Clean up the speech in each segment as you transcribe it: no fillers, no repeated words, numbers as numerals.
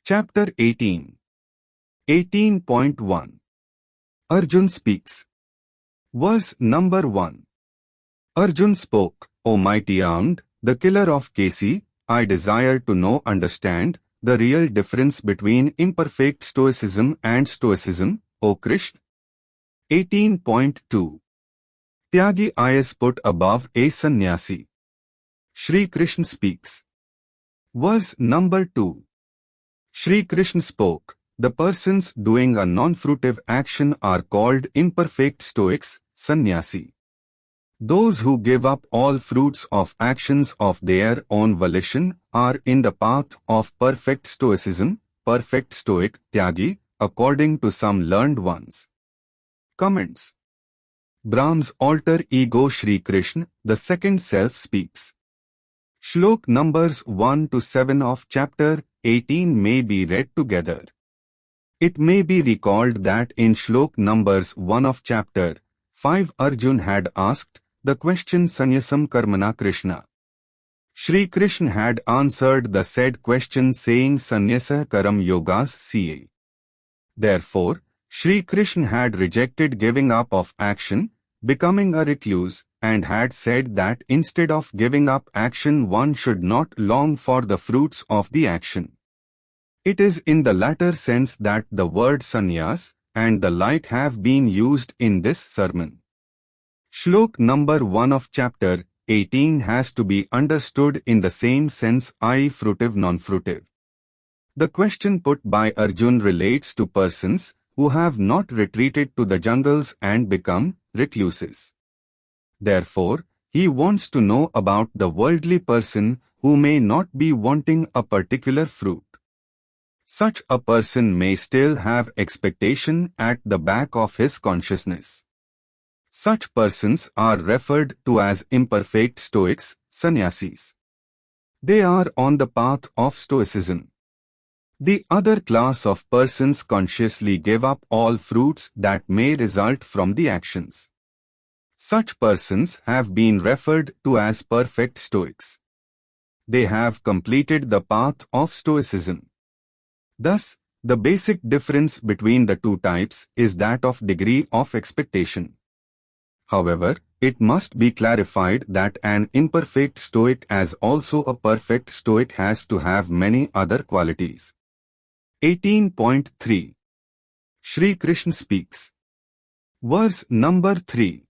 Chapter 18. 18.1. Arjun speaks. Verse number 1. Arjun spoke, O mighty armed, the killer of Kesi, I desire to understand the real difference between imperfect stoicism and stoicism, O Krishna. 18.2. Tyagi is put above a sannyasi. Shri Krishna speaks. Verse number 2. Shri Krishna spoke, the persons doing a non-fruitive action are called imperfect stoics, sannyasi. Those who give up all fruits of actions of their own volition are in the path of perfect stoicism, perfect stoic, tyagi, according to some learned ones. Comments. Brahm's alter ego Shri Krishna, the second self speaks. Shlok numbers 1 to 7 of chapter 18 may be read together. It may be recalled that in Shlok numbers 1 of chapter 5 Arjun had asked the question Sannyasam Karmana Krishna. Shri Krishna had answered the said question saying Sannyasa Karam Yogas Ca. Therefore, Shri Krishna had rejected giving up of action, becoming a recluse, and had said that instead of giving up action one should not long for the fruits of the action. It is in the latter sense that the word sannyas and the like have been used in this sermon. Shlok number 1 of chapter 18 has to be understood in the same sense, i.e. fruitive non-fruitive. The question put by Arjun relates to persons who have not retreated to the jungles and become recluses. Therefore, he wants to know about the worldly person who may not be wanting a particular fruit. Such a person may still have expectation at the back of his consciousness. Such persons are referred to as imperfect stoics, sannyasis. They are on the path of stoicism. The other class of persons consciously give up all fruits that may result from the actions. Such persons have been referred to as perfect stoics. They have completed the path of stoicism. Thus, the basic difference between the two types is that of degree of expectation. However, it must be clarified that an imperfect stoic as also a perfect stoic has to have many other qualities. 18.3. Shri Krishna speaks. Verse number 3.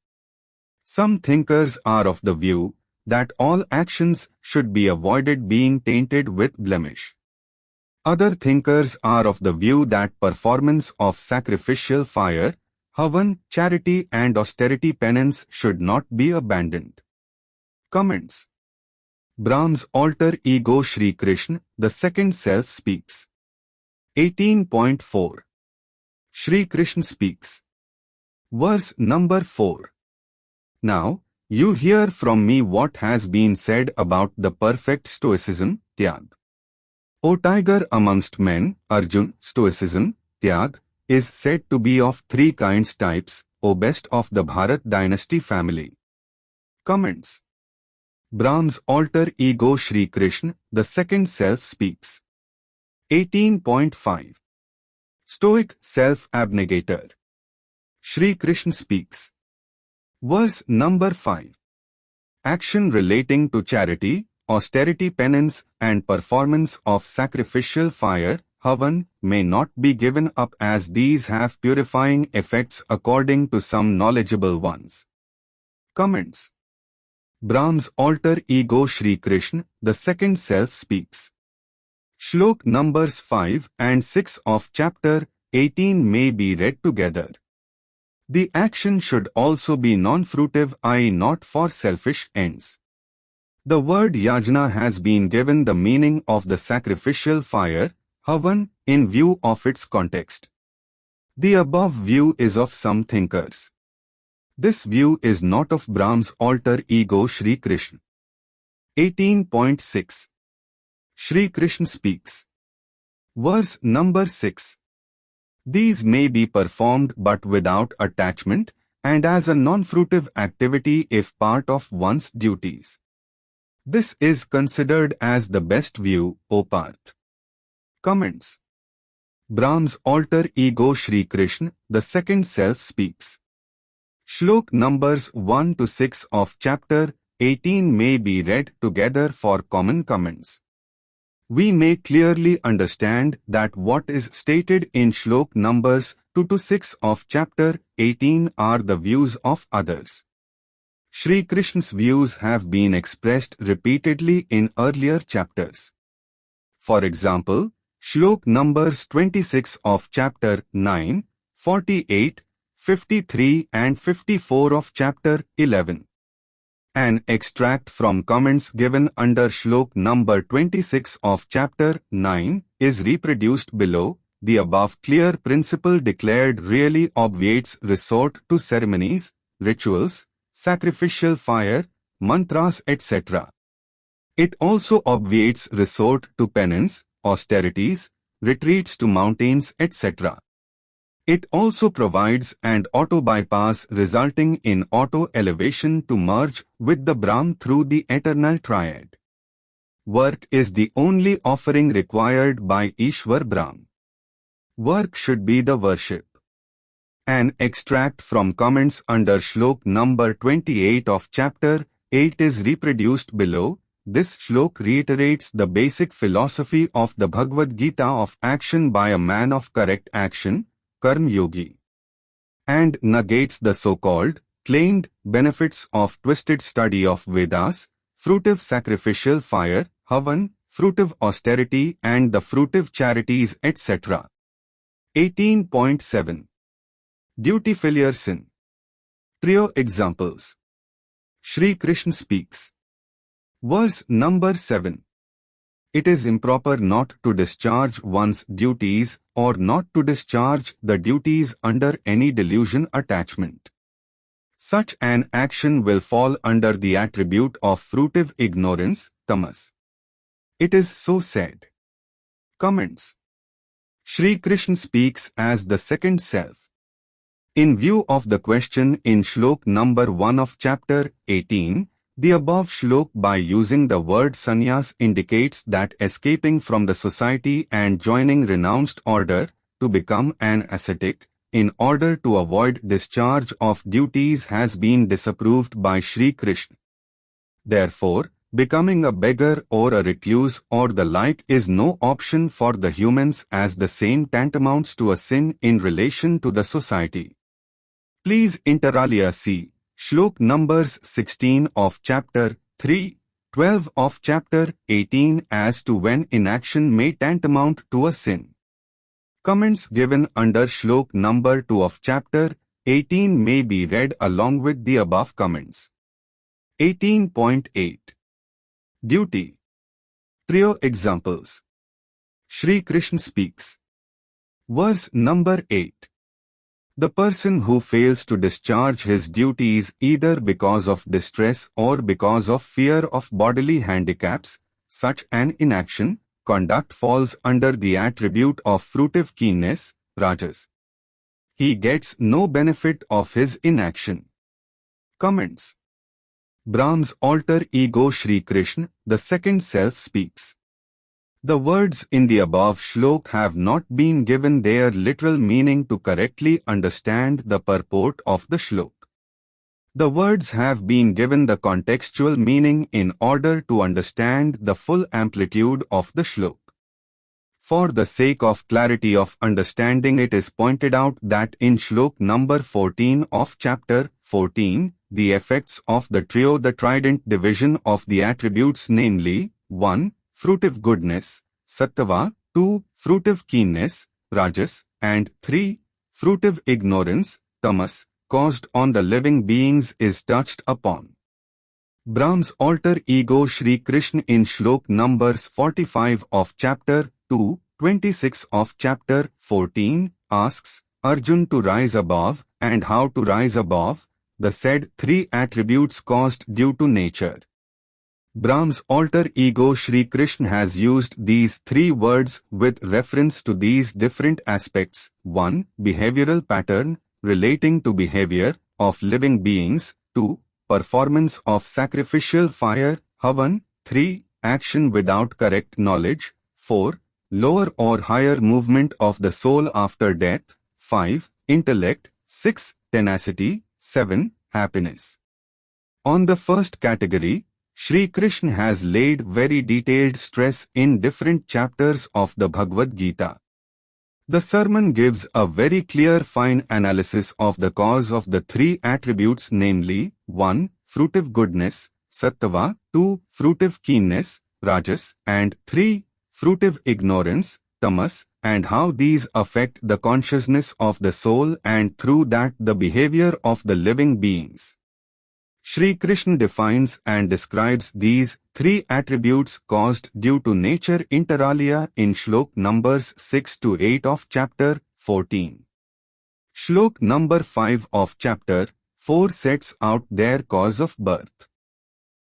Some thinkers are of the view that all actions should be avoided being tainted with blemish. Other thinkers are of the view that performance of sacrificial fire, havan, charity and austerity penance should not be abandoned. Comments. Brahm's alter ego Shri Krishna, the second self speaks. 18.4. Shri Krishna speaks. Verse number 4. Now, you hear from me what has been said about the perfect stoicism, tyag. O tiger amongst men, Arjun, stoicism, tyag, is said to be of three kinds types, O best of the Bharat dynasty family. Comments. Brahm's alter ego Shri Krishna, the second self speaks. 18.5. Stoic self-abnegator. Shri Krishna speaks. Verse number 5. Action relating to charity, austerity penance and performance of sacrificial fire, havan, may not be given up as these have purifying effects according to some knowledgeable ones. Comments. Brahm's alter ego Shri Krishna, the second self speaks. Shlok numbers 5 and 6 of chapter 18 may be read together. The action should also be non-fruitive, i.e. not for selfish ends. The word yajna has been given the meaning of the sacrificial fire, havan, in view of its context. The above view is of some thinkers. This view is not of Brahm's alter ego Shri Krishna. 18.6. Shri Krishna speaks. Verse number 6. These may be performed but without attachment and as a non-fruitive activity if part of one's duties. This is considered as the best view, O Parth. Comments. Brahm's alter ego Shri Krishna, the second self, speaks. Shlok numbers 1 to 6 of chapter 18 may be read together for common comments. We may clearly understand that what is stated in Shlok numbers 2 to 6 of chapter 18 are the views of others. Shri Krishna's views have been expressed repeatedly in earlier chapters. For example, Shlok numbers 26 of chapter 9, 48, 53 and 54 of chapter 11. An extract from comments given under Shlok number 26 of chapter 9 is reproduced below. The above clear principle declared really obviates resort to ceremonies, rituals, sacrificial fire, mantras, etc. It also obviates resort to penance, austerities, retreats to mountains, etc. It also provides an auto-bypass resulting in auto-elevation to merge with the Brahm through the eternal triad. Work is the only offering required by Ishwar Brahm. Work should be the worship. An extract from comments under Shlok number 28 of chapter 8 is reproduced below. This shlok reiterates the basic philosophy of the Bhagwat Gita of action by a man of correct action, Karma Yogi, and negates the so-called, claimed benefits of twisted study of Vedas, fruitive sacrificial fire, Havan, fruitive austerity and the fruitive charities, etc. 18.7. Duty failure sin. Trio examples. Shri Krishna speaks. Verse number 7. It is improper not to discharge one's duties or not to discharge the duties under any delusion attachment. Such an action will fall under the attribute of fruitive ignorance, tamas. It is so said. Comments. Shri Krishna speaks as the second self. In view of the question in Shlok number 1 of chapter 18, the above shlok by using the word sannyas indicates that escaping from the society and joining renounced order to become an ascetic in order to avoid discharge of duties has been disapproved by Shri Krishna. Therefore, becoming a beggar or a recluse or the like is no option for the humans, as the same tantamounts to a sin in relation to the society. Please inter alia see Shlok numbers 16 of chapter 3, 12 of chapter 18 as to when inaction may tantamount to a sin. Comments given under Shlok number 2 of chapter 18 may be read along with the above comments. 18.8. Duty. Trio examples. Shri Krishna speaks. Verse number 8. The person who fails to discharge his duties either because of distress or because of fear of bodily handicaps, such an inaction, conduct falls under the attribute of fruitive keenness, rajas. He gets no benefit of his inaction. Comments. Brahm's alter ego Shri Krishna, the second self, speaks. The words in the above shlok have not been given their literal meaning to correctly understand the purport of the shlok. The words have been given the contextual meaning in order to understand the full amplitude of the shlok. For the sake of clarity of understanding, it is pointed out that in shlok number 14 of chapter 14, the effects of the trio, the trident division of the attributes, namely 1. Fruitive goodness, sattva, 2. Fruitive keenness, rajas, and 3. Fruitive ignorance, tamas, caused on the living beings is touched upon. Brahm's alter ego Shri Krishna in shlok numbers 45 of chapter 2, 26 of chapter 14, asks Arjun to rise above, and how to rise above the said 3 attributes caused due to nature. Brahm's alter ego Shri Krishna has used these 3 words with reference to these different aspects. 1. Behavioral pattern, relating to behavior of living beings. 2. Performance of sacrificial fire, havan. 3. Action without correct knowledge. 4. lower or higher movement of the soul after death. 5. Intellect. 6. Tenacity. 7. Happiness. On the first category, Sri Krishna has laid very detailed stress in different chapters of the Bhagwat Gita. The sermon gives a very clear fine analysis of the cause of the three attributes, namely 1. Fruitive goodness, sattva, 2. Fruitive keenness, rajas, and 3. Fruitive ignorance, tamas, and how these affect the consciousness of the soul and through that the behavior of the living beings. Sri Krishna defines and describes these three attributes caused due to nature inter alia in Shlok numbers 6 to 8 of chapter 14. Shlok number 5 of chapter 4 sets out their cause of birth.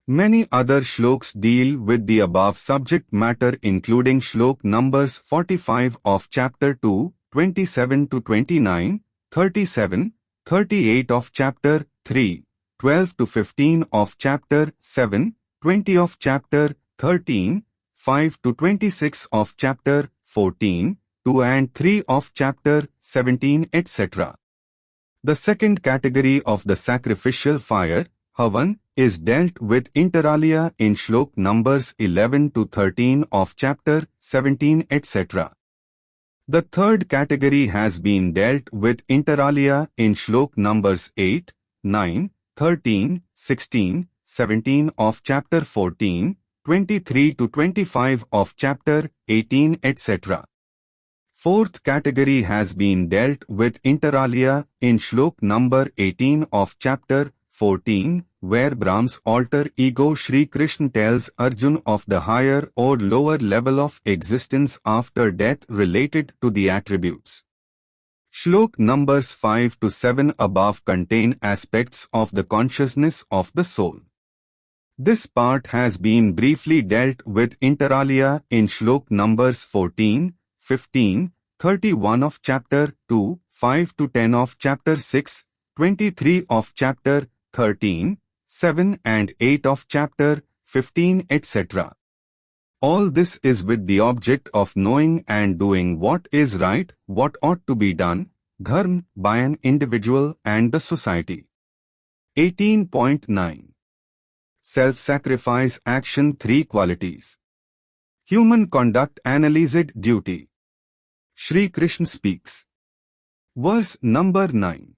Many other shloks deal with the above subject matter, including Shlok numbers 45 of chapter 2, 27 to 29, 37, 38 of chapter 3, 12 to 15 of chapter 7, 20 of chapter 13, 5 to 26 of chapter 14, 2 and 3 of chapter 17, etc. The second category of the sacrificial fire, Havan, is dealt with inter alia in Shlok numbers 11 to 13 of chapter 17, etc. The third category has been dealt with inter alia in Shlok numbers 8, 9, 13, 16, 17 of chapter 14, 23 to 25 of chapter 18, etc. Fourth category has been dealt with inter alia in Shlok number 18 of chapter 14, where Brahma's alter ego Sri Krishna tells Arjun of the higher or lower level of existence after death related to the attributes. Shlok numbers 5 to 7 above contain aspects of the consciousness of the soul. This part has been briefly dealt with inter alia in Shlok numbers 14, 15, 31 of chapter 2, 5 to 10 of chapter 6, 23 of chapter 13, 7 and 8 of chapter 15, etc. All this is with the object of knowing and doing what is right, what ought to be done, dharma, by an individual and the society. 18.9. Self-sacrifice action 3 qualities. Human conduct analyzed duty. Sri Krishna speaks. Verse number 9.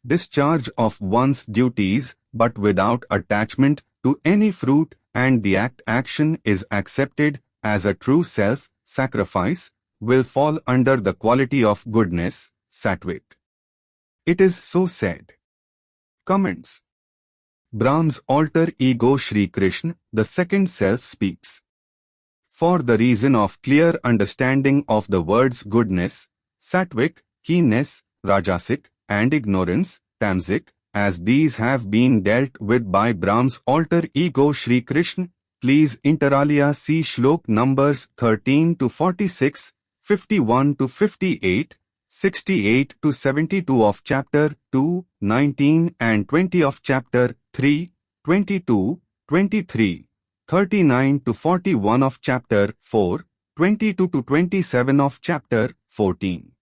Discharge of one's duties, but without attachment to any fruit, and the action is accepted as a true self-sacrifice, will fall under the quality of goodness, sattvic. It is so said. Comments. Brahma's alter ego Sri Krishna, the second self, speaks. For the reason of clear understanding of the words goodness, sattvic, keenness, rajasic, and ignorance, tamasic, as these have been dealt with by Brahma's alter ego Sri Krishna, please inter alia see Shlok numbers 13 to 46, 51 to 58, 68 to 72 of chapter 2, 19 and 20 of chapter 3, 22, 23, 39 to 41 of chapter 4, 22 to 27 of chapter 14.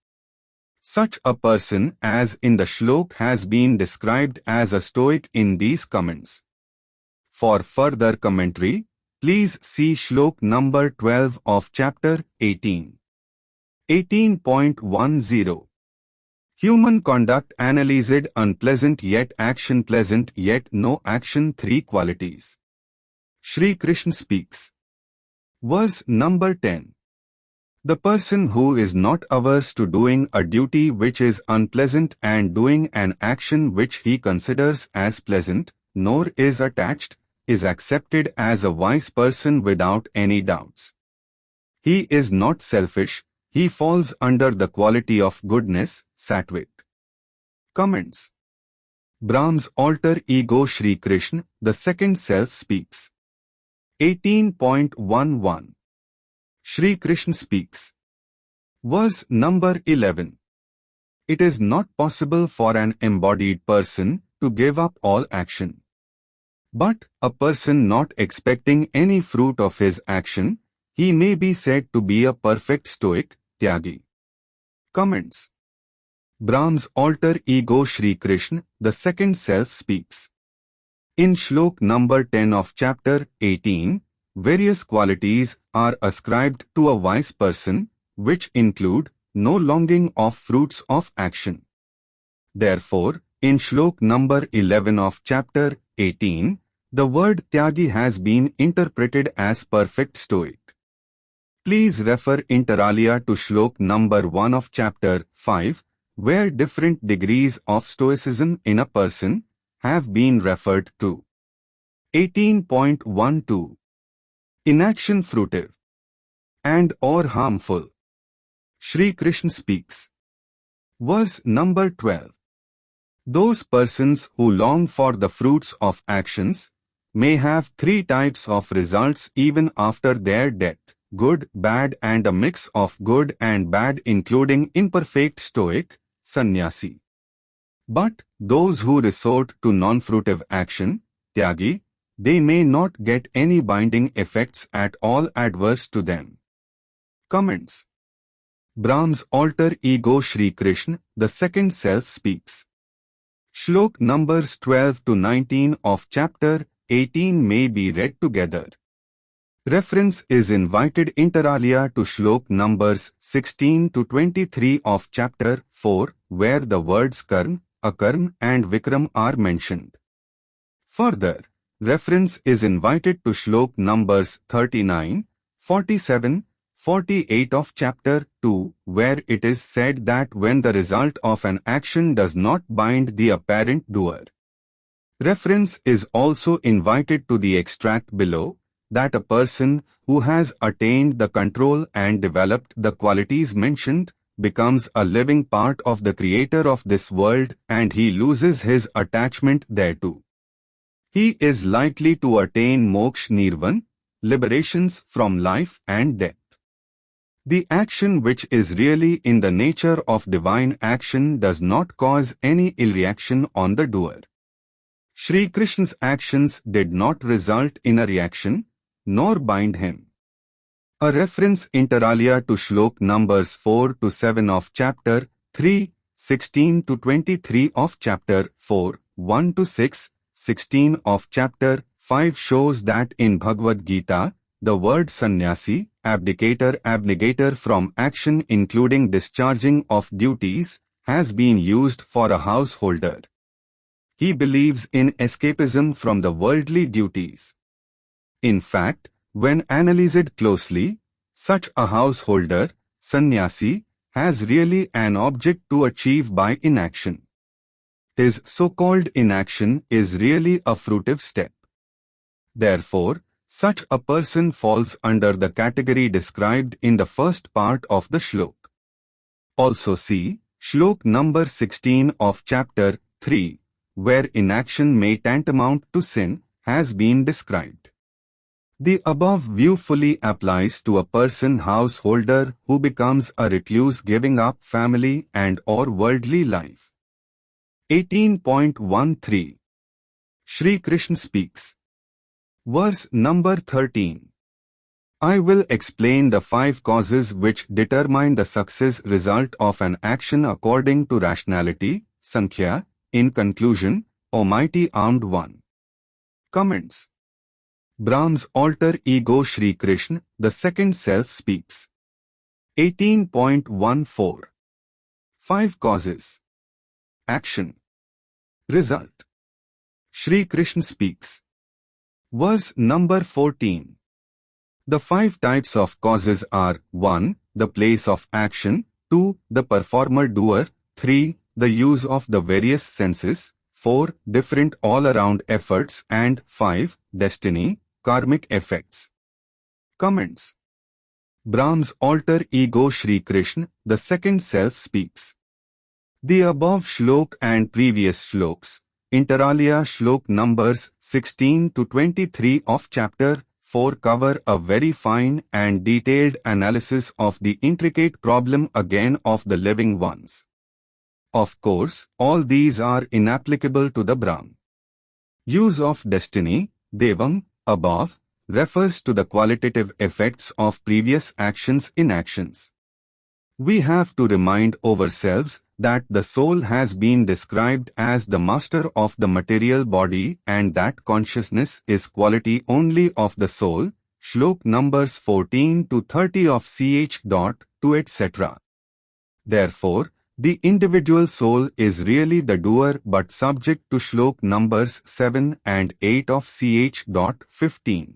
Such a person as in the Shlok has been described as a stoic in these comments. For further commentary, please see Shlok number 12 of chapter 18. 18.10. Human conduct analyzed unpleasant yet action pleasant yet no action 3 qualities. Sri Krishna speaks. Verse number 10. The person who is not averse to doing a duty which is unpleasant and doing an action which he considers as pleasant, nor is attached, is accepted as a wise person without any doubts. He is not selfish, he falls under the quality of goodness, sattvic. Comments. Brahma's alter ego Sri Krishna, the second self, speaks. 18.11. Sri Krishna speaks. Verse number 11. It is not possible for an embodied person to give up all action. But a person not expecting any fruit of his action He may be said to be a perfect stoic, Tyagi. Comments. Brahm's alter ego Shri Krishna, the second self, speaks. In Shlok number 10 of chapter 18, various qualities are ascribed to a wise person, which include no longing of fruits of action. Therefore, in Shlok number 11 of chapter 18, the word Tyagi has been interpreted as perfect stoic. Please refer inter alia to Shlok number 1 of chapter 5, where different degrees of stoicism in a person have been referred to. 18.12. Inaction fruitive and or harmful. Shri Krishna speaks. Verse number 12. Those persons who long for the fruits of actions may have three types of results even after their death: good, bad, and a mix of good and bad, including imperfect stoic, sannyasi. But those who resort to non-fruitive action, tyagi, they may not get any binding effects at all adverse to them. Comments. Brahm's alter ego Shri Krishna, the second self, speaks. Shlok numbers 12 to 19 of chapter 18 may be read together. Reference is invited inter alia to Shlok numbers 16 to 23 of chapter 4, where the words karm, akarm and vikram are mentioned. Further, reference is invited to Shlok numbers 39, 47, 48 of chapter 2, where it is said that when the result of an action does not bind the apparent doer. Reference is also invited to the extract below, that a person who has attained the control and developed the qualities mentioned becomes a living part of the Creator of this world, and he loses his attachment thereto. He is likely to attain moksha nirvan, liberations from life and death. The action which is really in the nature of divine action does not cause any ill reaction on the doer. Shri Krishna's actions did not result in a reaction, nor bind him. A reference inter alia to Shlok numbers 4 to 7 of chapter 3, 16 to 23 of chapter 4, 1 to 6, 16 of chapter 5 shows that in Bhagwat Gita, the word sannyasi, abdicator from action including discharging of duties, has been used for a householder. He believes in escapism from the worldly duties. In fact, when analyzed closely, such a householder, sannyasi, has really an object to achieve by inaction. His so-called inaction is really a fruitive step. Therefore, such a person falls under the category described in the first part of the shlok. Also see Shlok number 16 of chapter 3, where inaction may tantamount to sin, has been described. The above view fully applies to a person householder who becomes a recluse, giving up family and or worldly life. 18.13. Shri Krishna speaks. Verse number 13. I will explain the 5 causes which determine the success result of an action according to rationality, Sankhya, in conclusion, O mighty armed one. Comments. Brahm's alter ego Shri Krishna, the second self, speaks. 18.14. 5 causes. Action. Result. Shri Krishna speaks. Verse number 14. The 5 types of causes are 1. The place of action, 2. The performer-doer, 3. The use of the various senses, 4. Different all-around efforts, and 5. Destiny, karmic effects. Comments. Brahm's alter ego Shri Krishna, the second self, speaks. The above shlok and previous shloks, inter alia Shlok numbers 16 to 23 of chapter 4 cover a very fine and detailed analysis of the intricate problem again of the living ones. Of course, all these are inapplicable to the Brahm. Use of destiny, devam, above, refers to the qualitative effects of previous actions in actions. We have to remind ourselves that the soul has been described as the master of the material body and that consciousness is quality only of the soul. Shlok numbers 14 to 30 of ch.2 etc. Therefore, the individual soul is really the doer but subject to Shlok numbers 7 and 8 of ch.15.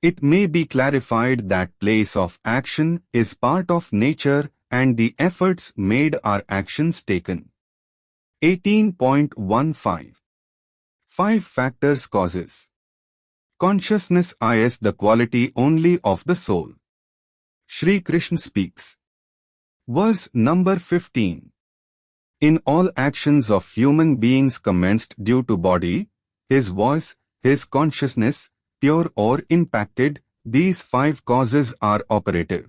It may be clarified that place of action is part of nature and the efforts made are actions taken. 18.15 5 factors causes. Consciousness is the quality only of the soul. Shri Krishna speaks. Verse number 15. In all actions of human beings commenced due to body, his voice, his consciousness, pure or impacted, these 5 causes are operative.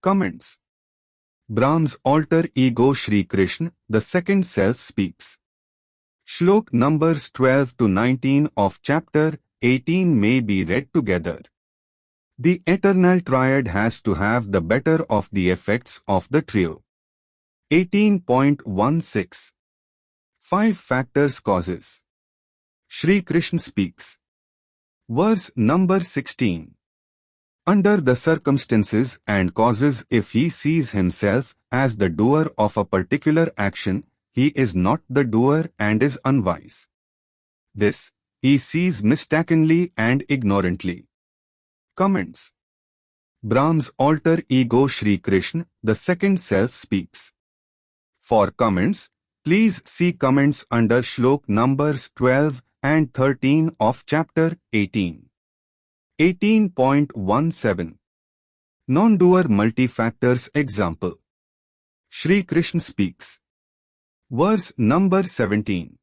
Comments. Brahm's alter ego Shri Krishna, the second self speaks. Shlok numbers 12 to 19 of chapter 18 may be read together. The eternal triad has to have the better of the effects of the trio. 18.16 5 factors causes. Shri Krishna speaks. Verse number 16. Under the circumstances and causes, if he sees himself as the doer of a particular action, he is not the doer and is unwise. This he sees mistakenly and ignorantly. Comments. Brahm's alter ego Shri Krishna, the second self speaks. For comments, please see comments under Shlok numbers 12 and 13 of chapter 18. 18.17 Non-doer multi-factors example. Shri Krishna speaks. Verse number 17.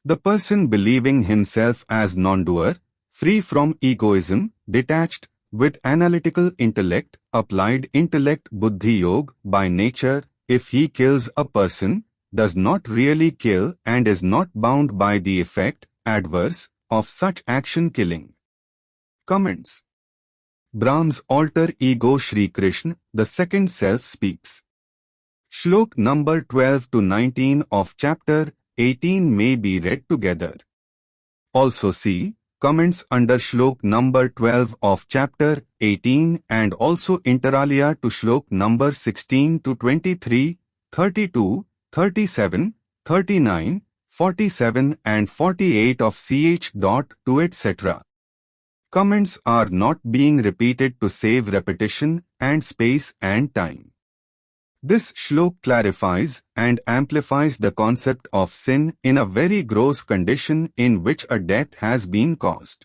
The person believing himself as non-doer, free from egoism, detached, with analytical intellect, applied intellect buddhi yog, by nature, if he kills a person, does not really kill and is not bound by the effect, adverse, of such action killing. Comments. Brahm's alter ego Shri Krishna, the second self speaks. Shlok number 12 to 19 of chapter 18 may be read together. Also see comments under Shlok number 12 of chapter 18 and also inter alia to Shlok number 16 to 23, 32, 37, 39, 47 and 48 of ch.2 etc. Comments are not being repeated to save repetition and space and time. This shlok clarifies and amplifies the concept of sin in a very gross condition in which a death has been caused.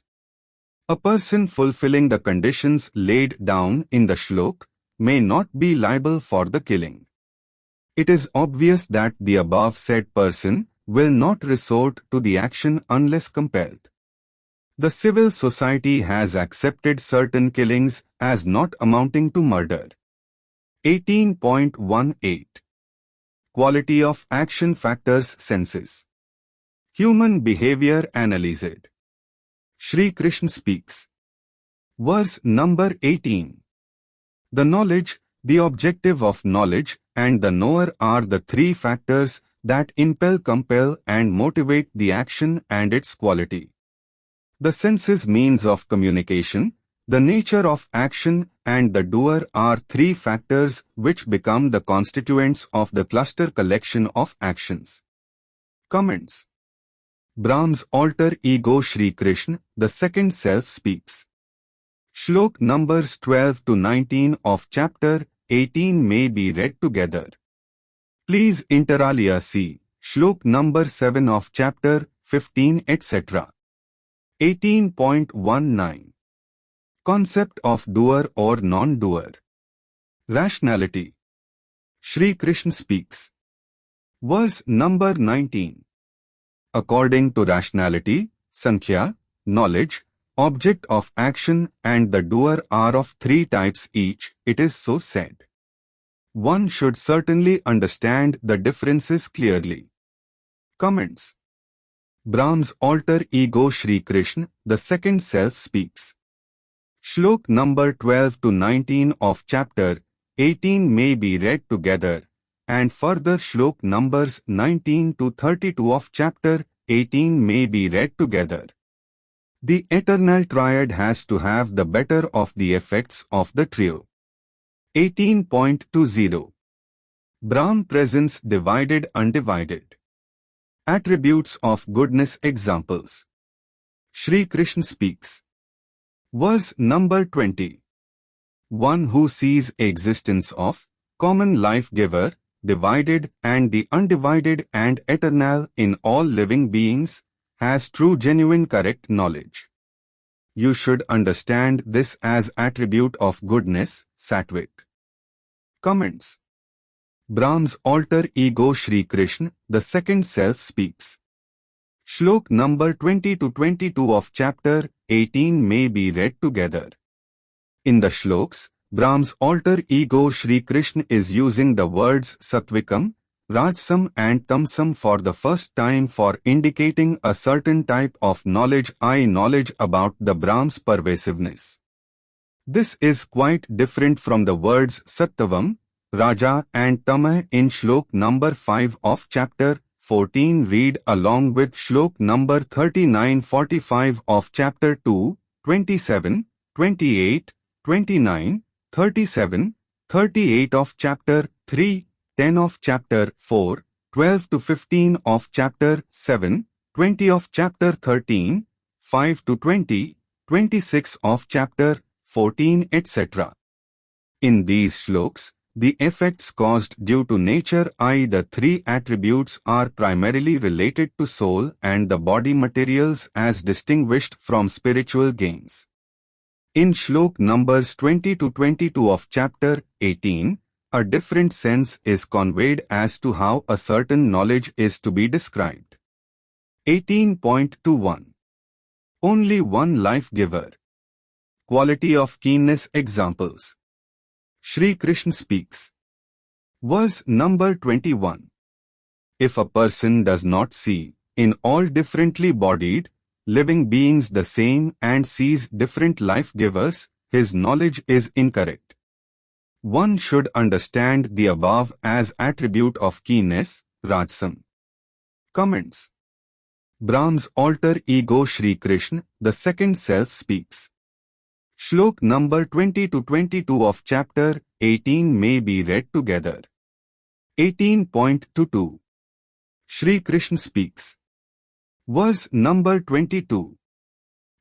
A person fulfilling the conditions laid down in the shlok may not be liable for the killing. It is obvious that the above said person will not resort to the action unless compelled. The civil society has accepted certain killings as not amounting to murder. 18.18 Quality of action factors senses. Human behavior analyzed. Shri Krishna speaks. Verse number 18. The knowledge, the objective of knowledge, and the knower are the 3 factors that impel, compel, and motivate the action and its quality. The senses means of communication, the nature of action, and the doer are 3 factors which become the constituents of the cluster collection of actions. Comments. Brahm's alter ego Shri Krishna, the second self speaks. Shlok numbers 12 to 19 of chapter 18 may be read together. Please inter alia see Shlok number 7 of chapter 15 etc. 18.19 Concept of doer or non-doer. Rationality. Shri Krishna speaks. Verse number 19. According to rationality, Sankhya, knowledge, object of action and the doer are of 3 types each, it is so said. One should certainly understand the differences clearly. Comments. Brahm's alter ego Shri Krishna, the second self, speaks. Shlok number 12 to 19 of chapter 18 may be read together, and further Shlok numbers 19 to 32 of chapter 18 may be read together. The eternal triad has to have the better of the effects of the trio. 18.20 Brahm presence divided undivided. Attributes of goodness examples. Shri Krishna speaks. Verse number 20. One who sees existence of common life giver, divided and the undivided and eternal in all living beings, has true genuine correct knowledge. You should understand this as attribute of goodness, Sattvic. Comments. Brahm's alter ego Shri Krishna, the second self, speaks. Shlok number 20 to 22 of chapter 18 may be read together. In the shloks, Brahm's alter ego Shri Krishna is using the words Sattvikam, Rajsam and Tamsam for the first time for indicating a certain type of knowledge, knowledge about the Brahm's pervasiveness. This is quite different from the words Sattvam, Raja and Tama in Shlok number 5 of chapter 14. Read along with Shlok number 39-45 of chapter 2, 27, 28, 29, 37, 38 of chapter 3, 10 of chapter 4, 12 to 15 of chapter 7, 20 of chapter 13, 5 to 20, 26 of chapter 14, etc. In these shloks, the effects caused due to nature, i.e. the three attributes, are primarily related to soul and the body materials as distinguished from spiritual gains. In Shlok numbers 20 to 22 of chapter 18, a different sense is conveyed as to how a certain knowledge is to be described. 18.21 Only one life giver. Quality of keenness examples. Shri Krishna speaks. Verse number 21. If a person does not see, in all differently bodied, living beings the same and sees different life givers, his knowledge is incorrect. One should understand the above as attribute of keenness, Rajsam. Comments. Brahm's alter ego Shri Krishna, the second self, speaks. Shlok number 20 to 22 of chapter 18 may be read together. 18.22 Shri Krishna speaks. Verse number 22.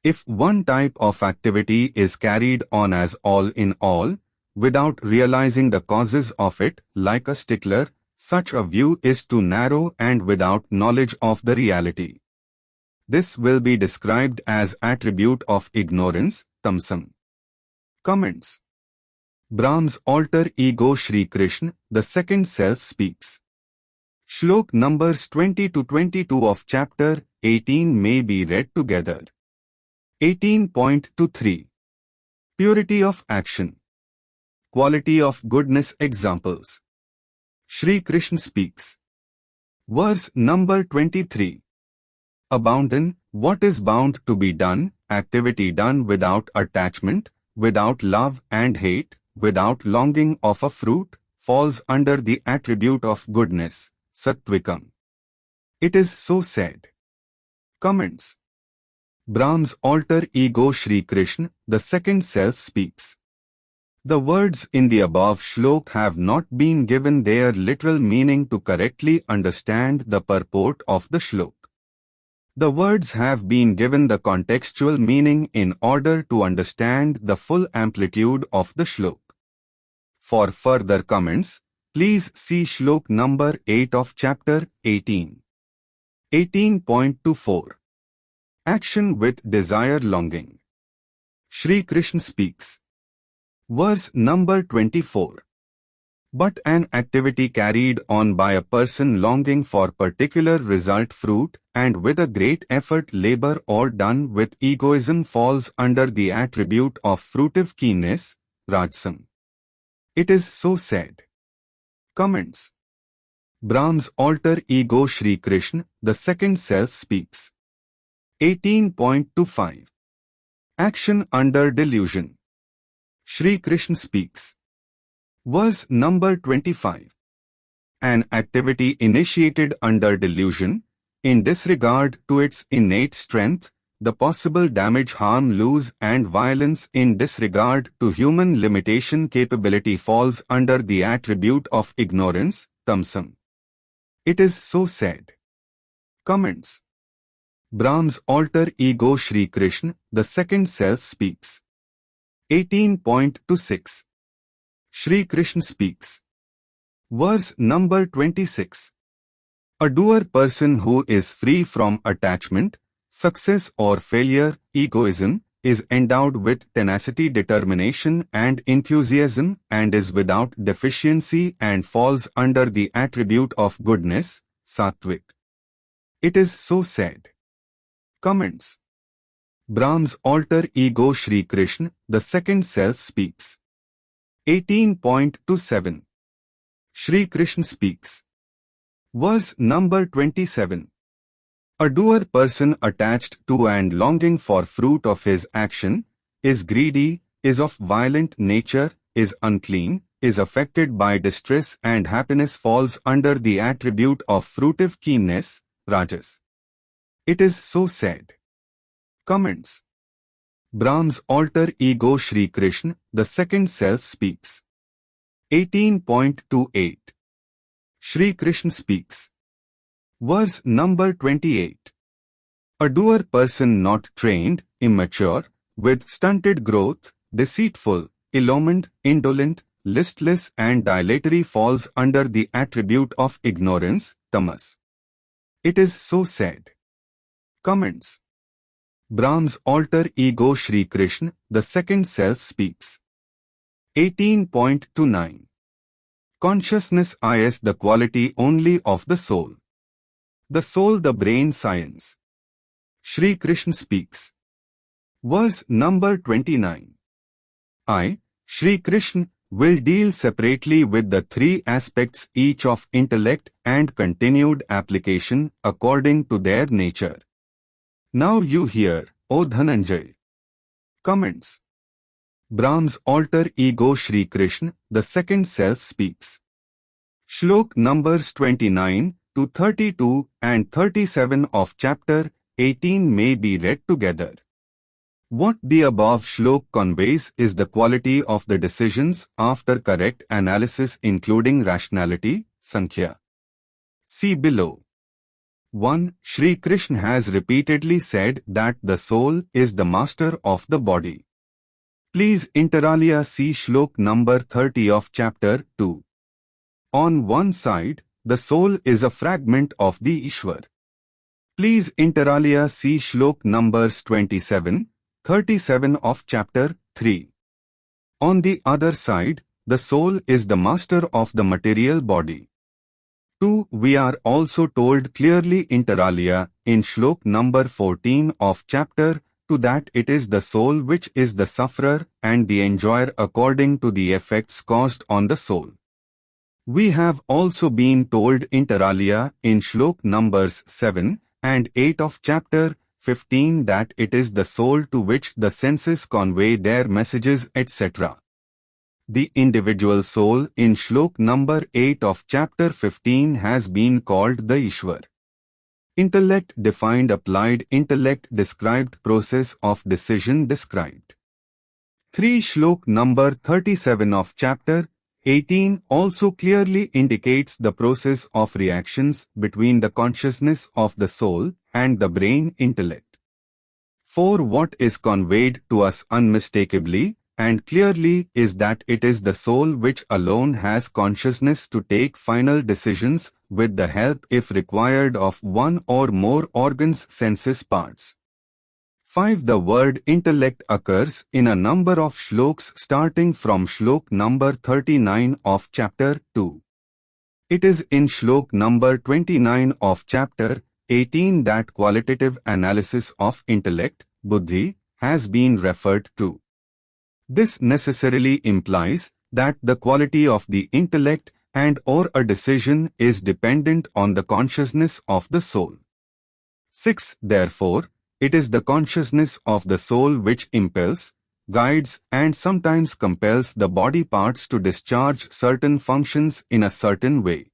If one type of activity is carried on as all in all, without realizing the causes of it, like a stickler, such a view is too narrow and without knowledge of the reality. This will be described as attribute of ignorance, Tamsam. Comments. Brahm's alter ego Shri Krishna, the second self, speaks. Shlok numbers 20 to 22 of chapter 18 may be read together. 18.23 Purity of action. Quality of goodness examples. Shri Krishna speaks. Verse number 23. Abandon what is bound to be done, activity done without attachment, without love and hate, without longing of a fruit, falls under the attribute of goodness, Sattvikam. It is so said. Comments. Brahm's alter ego Shri Krishna, the second self, speaks. The words in the above shlok have not been given their literal meaning to correctly understand the purport of the shlok. The words have been given the contextual meaning in order to understand the full amplitude of the shlok. For further comments, please see shlok number 8 of chapter 18. 18.24 Action with desire longing. Shri Krishna speaks. Verse number 24. But an activity carried on by a person longing for particular result, fruit, and with a great effort, labor, or done with egoism falls under the attribute of fruitive keenness, Rajsam. It is so said. Comments. Brahm's alter ego Shri Krishna, the second self, speaks. 18.25 Action under delusion. Shri Krishna speaks. Verse number 25. An activity initiated under delusion, in disregard to its innate strength, the possible damage, harm, lose and violence in disregard to human limitation capability falls under the attribute of ignorance, tamsam. It is so said. Comments. Brahm's alter ego Shri Krishna, the second self speaks. 18.26 Shri Krishna speaks. Verse number 26. A doer person who is free from attachment, success or failure, egoism, is endowed with tenacity, determination and enthusiasm and is without deficiency and falls under the attribute of goodness, sattvic. It is so said. Comments. Brahm's alter ego Shri Krishna, the second self speaks. 18.27 Shri Krishna speaks. Verse number 27. A doer person attached to and longing for fruit of his action, is greedy, is of violent nature, is unclean, is affected by distress and happiness falls under the attribute of fruitive keenness, rajas. It is so said. Comments. Brahm's alter ego Shri Krishna, the second self speaks. 18.28 Shri Krishna speaks. Verse number 28. A doer person not trained, immature, with stunted growth, deceitful, illumined, indolent, listless and dilatory falls under the attribute of ignorance, tamas. It is so said. Comments. Brahm's alter ego Shri Krishna, the second self speaks. 18.29 Consciousness is the quality only of the soul. The soul, the brain, science. Shri Krishna speaks. Verse number 29. I, Shri Krishna, will deal separately with the three aspects each of intellect and continued application according to their nature. Now you hear, O Dhananjay. Comments. Brahm's alter ego Shri Krishna, the second self speaks. Shlok numbers 29 to 32 and 37 of chapter 18 may be read together. What the above shlok conveys is the quality of the decisions after correct analysis including rationality, sankhya. See below. 1. Shri Krishna has repeatedly said that the soul is the master of the body. Please inter alia see shlok number 30 of chapter 2. On one side, the soul is a fragment of the Ishwar. Please inter alia see shlok numbers 27, 37 of chapter 3. On the other side, the soul is the master of the material body. 2. We are also told clearly inter alia in shlok number 14 of chapter 2 that it is the soul which is the sufferer and the enjoyer according to the effects caused on the soul. We have also been told inter alia in shlok numbers 7 and 8 of chapter 15 that it is the soul to which the senses convey their messages etc. The individual soul in shlok number 8 of chapter 15 has been called the Ishwar. Intellect defined, applied intellect described, process of decision described. 3. Shlok number 37 of chapter 18 also clearly indicates the process of reactions between the consciousness of the soul and the brain intellect. 4. What is conveyed to us unmistakably and clearly is that it is the soul which alone has consciousness to take final decisions with the help, if required, of one or more organs, senses, parts. 5. The word intellect occurs in a number of shloks starting from shlok number 39 of chapter 2. It is in shlok number 29 of chapter 18 that qualitative analysis of intellect, buddhi, has been referred to. This necessarily implies that the quality of the intellect and or a decision is dependent on the consciousness of the soul. 6. Therefore, It is the consciousness of the soul which impels, guides and sometimes compels the body parts to discharge certain functions in a certain way.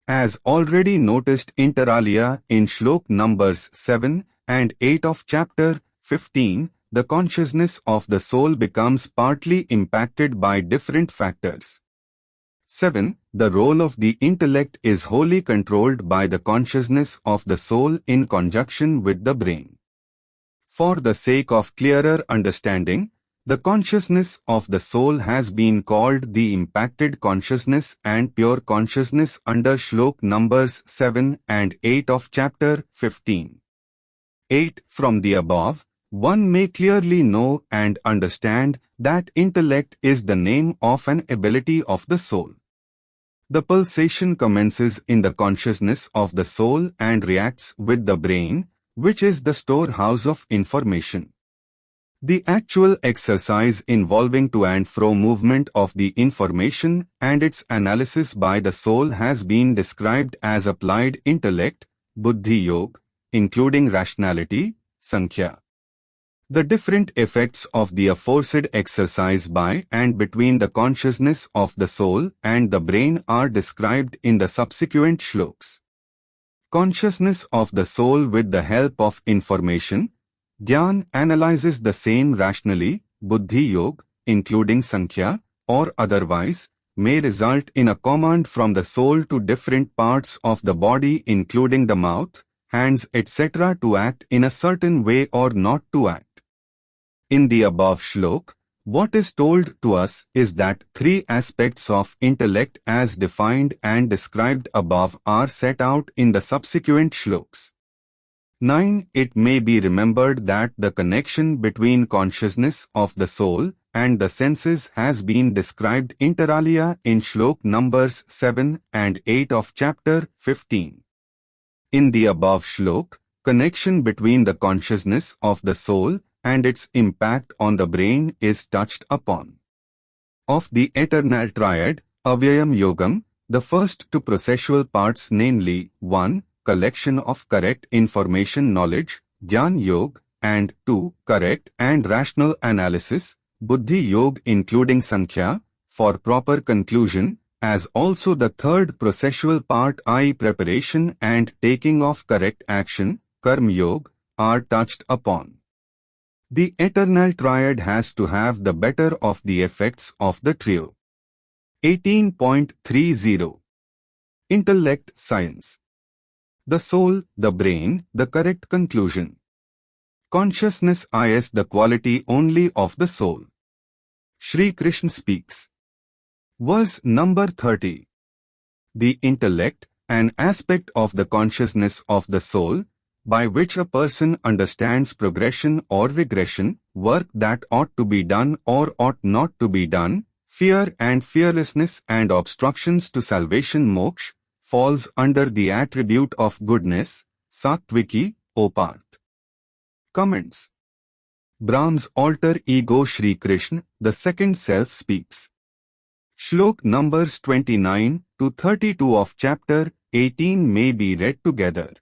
As already noticed inter alia in shlok numbers 7 and 8 of chapter 15, the consciousness of the soul becomes partly impacted by different factors. 7. The role of the intellect is wholly controlled by the consciousness of the soul in conjunction with the brain. For the sake of clearer understanding, the consciousness of the soul has been called the impacted consciousness and pure consciousness under shlok numbers 7 and 8 of chapter 15. 8. From the above, one may clearly know and understand that intellect is the name of an ability of the soul. The pulsation commences in the consciousness of the soul and reacts with the brain, which is the storehouse of information. The actual exercise involving to and fro movement of the information and its analysis by the soul has been described as applied intellect, buddhi yoga, including rationality, sankhya. The different effects of the aforesaid exercise by and between the consciousness of the soul and the brain are described in the subsequent shloks. Consciousness of the soul with the help of information, Gyan analyzes the same rationally, buddhi yoga, including sankhya, or otherwise, may result in a command from the soul to different parts of the body including the mouth, hands etc. to act in a certain way or not to act. In the above shlok, what is told to us is that three aspects of intellect as defined and described above are set out in the subsequent shloks. 9. It may be remembered that the connection between consciousness of the soul and the senses has been described inter alia in shlok numbers 7 and 8 of chapter 15. In the above shlok, connection between the consciousness of the soul and its impact on the brain is touched upon. Of the eternal triad, Avyayam Yogam, the first two processual parts namely 1. Collection of correct information knowledge, Jnana Yoga, and 2. Correct and rational analysis, Buddhi Yoga including Sankhya, for proper conclusion, as also the third processual part i.e. preparation and taking of correct action, Karma Yoga, are touched upon. The eternal triad has to have the better of the effects of the trio. 18.30 Intellect Science. The soul, the brain, the correct conclusion. Consciousness is the quality only of the soul. Shri Krishna speaks. Verse number 30. The intellect, an aspect of the consciousness of the soul, by which a person understands progression or regression, work that ought to be done or ought not to be done, fear and fearlessness and obstructions to salvation moksha, falls under the attribute of goodness, Sattviki, O Parth. Comments. Brahm's alter ego Shri Krishna, the second self speaks. Shlok numbers 29 to 32 of chapter 18 may be read together.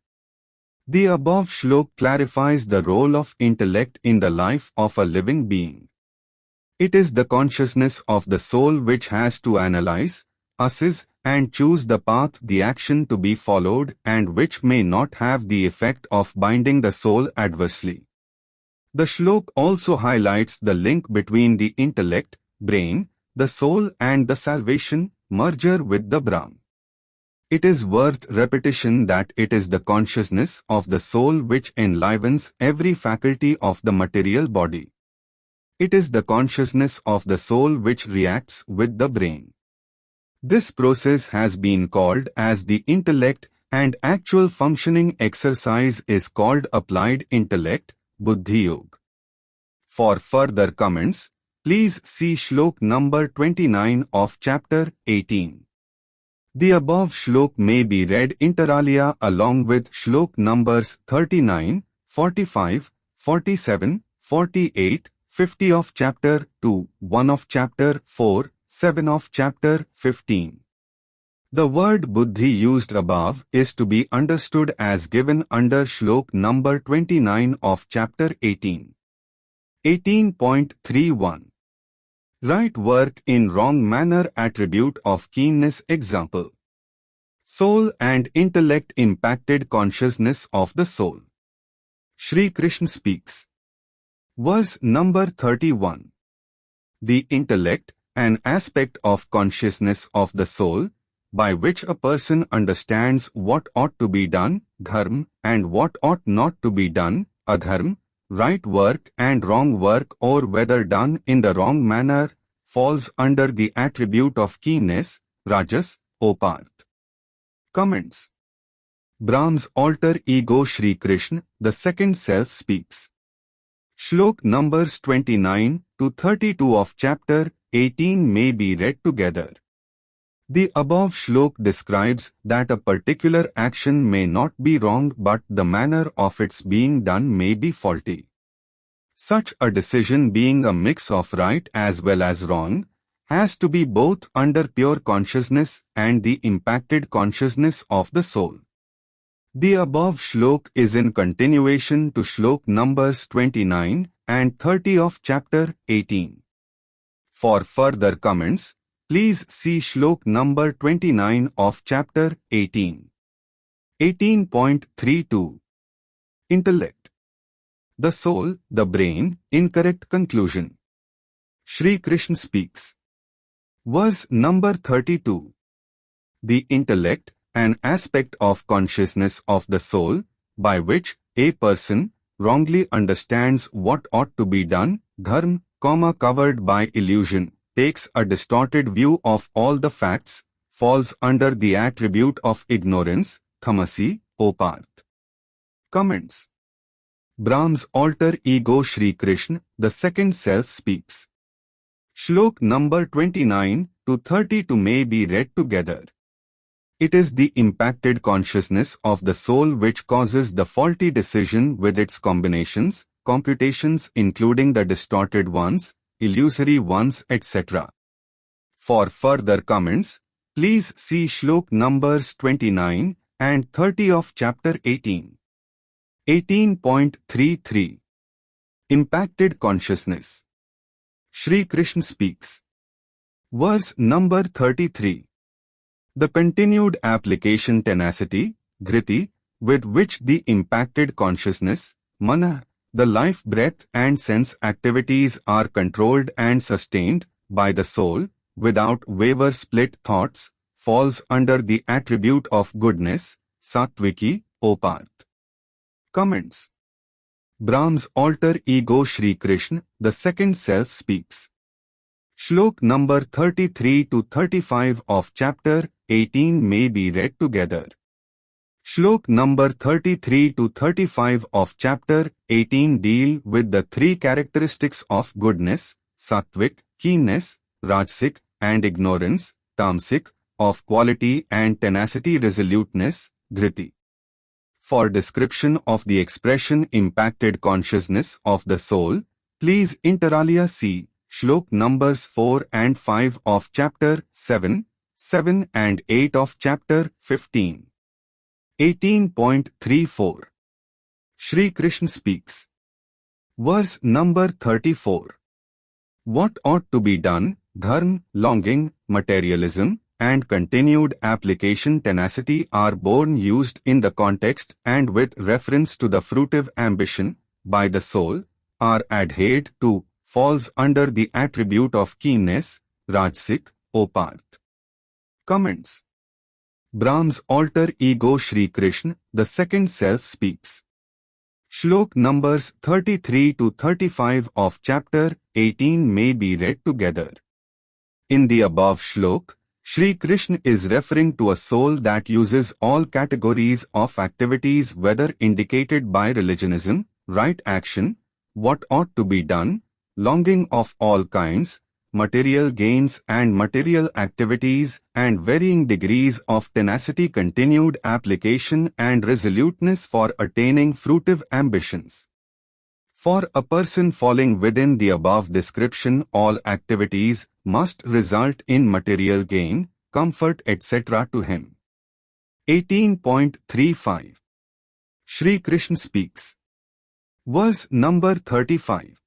The above shlok clarifies the role of intellect in the life of a living being. It is the consciousness of the soul which has to analyze, assess, and choose the path the action to be followed and which may not have the effect of binding the soul adversely. The shlok also highlights the link between the intellect, brain, the soul and the salvation, merger with the Brahm. It is worth repetition that it is the consciousness of the soul which enlivens every faculty of the material body. It is the consciousness of the soul which reacts with the brain. This process has been called as the intellect and actual functioning exercise is called applied intellect, Buddhi Yoga. For further comments, please see shlok number 29 of chapter 18. The above shlok may be read inter alia along with shlok numbers 39, 45, 47, 48, 50 of chapter 2, 1 of chapter 4, 7 of chapter 15. The word buddhi used above is to be understood as given under shlok number 29 of chapter 18. 18.31. Right work in wrong manner attribute of keenness example. Soul and intellect impacted consciousness of the soul. Shri Krishna speaks. Verse number 31. The intellect, an aspect of consciousness of the soul, by which a person understands what ought to be done, dharma, and what ought not to be done, adharma, right work and wrong work or whether done in the wrong manner, falls under the attribute of keenness, rajas, O Parth. Comments. Brahm's alter ego Shri Krishna, the second self speaks. Shlok numbers 29 to 32 of chapter 18 may be read together. The above shlok describes that a particular action may not be wrong but the manner of its being done may be faulty. Such a decision being a mix of right as well as wrong, has to be both under pure consciousness and the impacted consciousness of the soul. The above shlok is in continuation to shlok numbers 29 and 30 of chapter 18. For further comments, please see shlok number 29 of chapter 18. 18.32. Intellect. The soul, the brain, incorrect conclusion. Shri Krishna speaks. Verse number 32. The intellect, an aspect of consciousness of the soul, by which a person wrongly understands what ought to be done, dharma, covered by illusion, takes a distorted view of all the facts, falls under the attribute of ignorance, tamasi, O Parth. Comments. Brahm's alter ego Shri Krishna, the second self speaks. Shlok number 29 to 32 may be read together. It is the impacted consciousness of the soul which causes the faulty decision with its combinations, computations including the distorted ones, illusory ones, etc. For further comments, please see shlok numbers 29 and 30 of chapter 18. 18.33. Impacted consciousness. Shri Krishna speaks. Verse number 33. The continued application tenacity, dhriti, with which the impacted consciousness, mana, the life breath and sense activities are controlled and sustained by the soul, without waver split thoughts, falls under the attribute of goodness, sattviki, O Parth. Comments. Brahm's alter ego Shri Krishna, the second self speaks. Shlok number 33 to 35 of chapter 18 may be read together. Shlok number 33 to 35 of chapter 18 deal with the three characteristics of goodness, sattvic, keenness, rajasic, and ignorance, tamasic, of quality and tenacity resoluteness, dhriti. For description of the expression impacted consciousness of the soul, please inter alia see Shlok numbers 4 and 5 of chapter 7, 7 and 8 of chapter 15. 18.34. Shri Krishna speaks. Verse number 34. What ought to be done, dharma, longing, materialism, and continued application tenacity are born used in the context and with reference to the fruitive ambition, by the soul, are adhered to, falls under the attribute of keenness, rajasic, O Parth. Comments. Brahm's alter ego Shri Krishna, the second self speaks. Shlok numbers 33 to 35 of chapter 18 may be read together. In the above shlok, Shri Krishna is referring to a soul that uses all categories of activities whether indicated by religionism, right action, what ought to be done, longing of all kinds, material gains and material activities, and varying degrees of tenacity, continued application and resoluteness for attaining fruitive ambitions. For a person falling within the above description, all activities must result in material gain, comfort etc. to him. 18.35 Shri Krishna speaks. Verse number 35.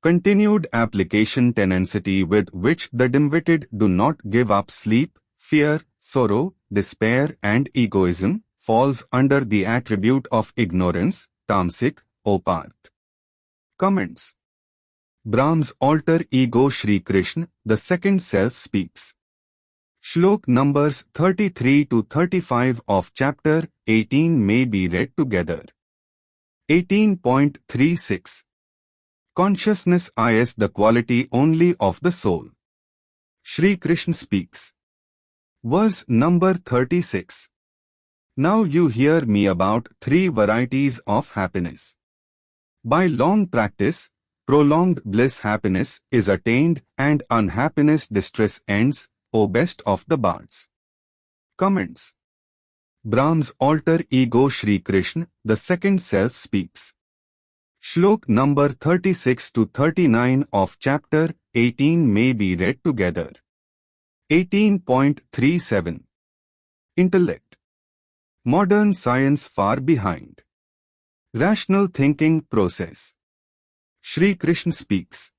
Continued application tenacity with which the dim-witted do not give up sleep, fear, sorrow, despair and egoism falls under the attribute of ignorance, tamasic, O part. Comments. Brahm's alter ego Shri Krishna, the second self speaks. Shlok numbers 33 to 35 of chapter 18 may be read together. 18.36 Consciousness is the quality only of the soul. Shri Krishna speaks. Verse number 36. Now you hear me about three varieties of happiness. By long practice, prolonged bliss happiness is attained and unhappiness distress ends, O best of the bards. Comments. Brahm's alter ego Shri Krishna, the second self speaks. Shlok number 36 to 39 of chapter 18 may be read together. 18.37 Intellect. Modern science far behind. Rational thinking process. Shri Krishna speaks.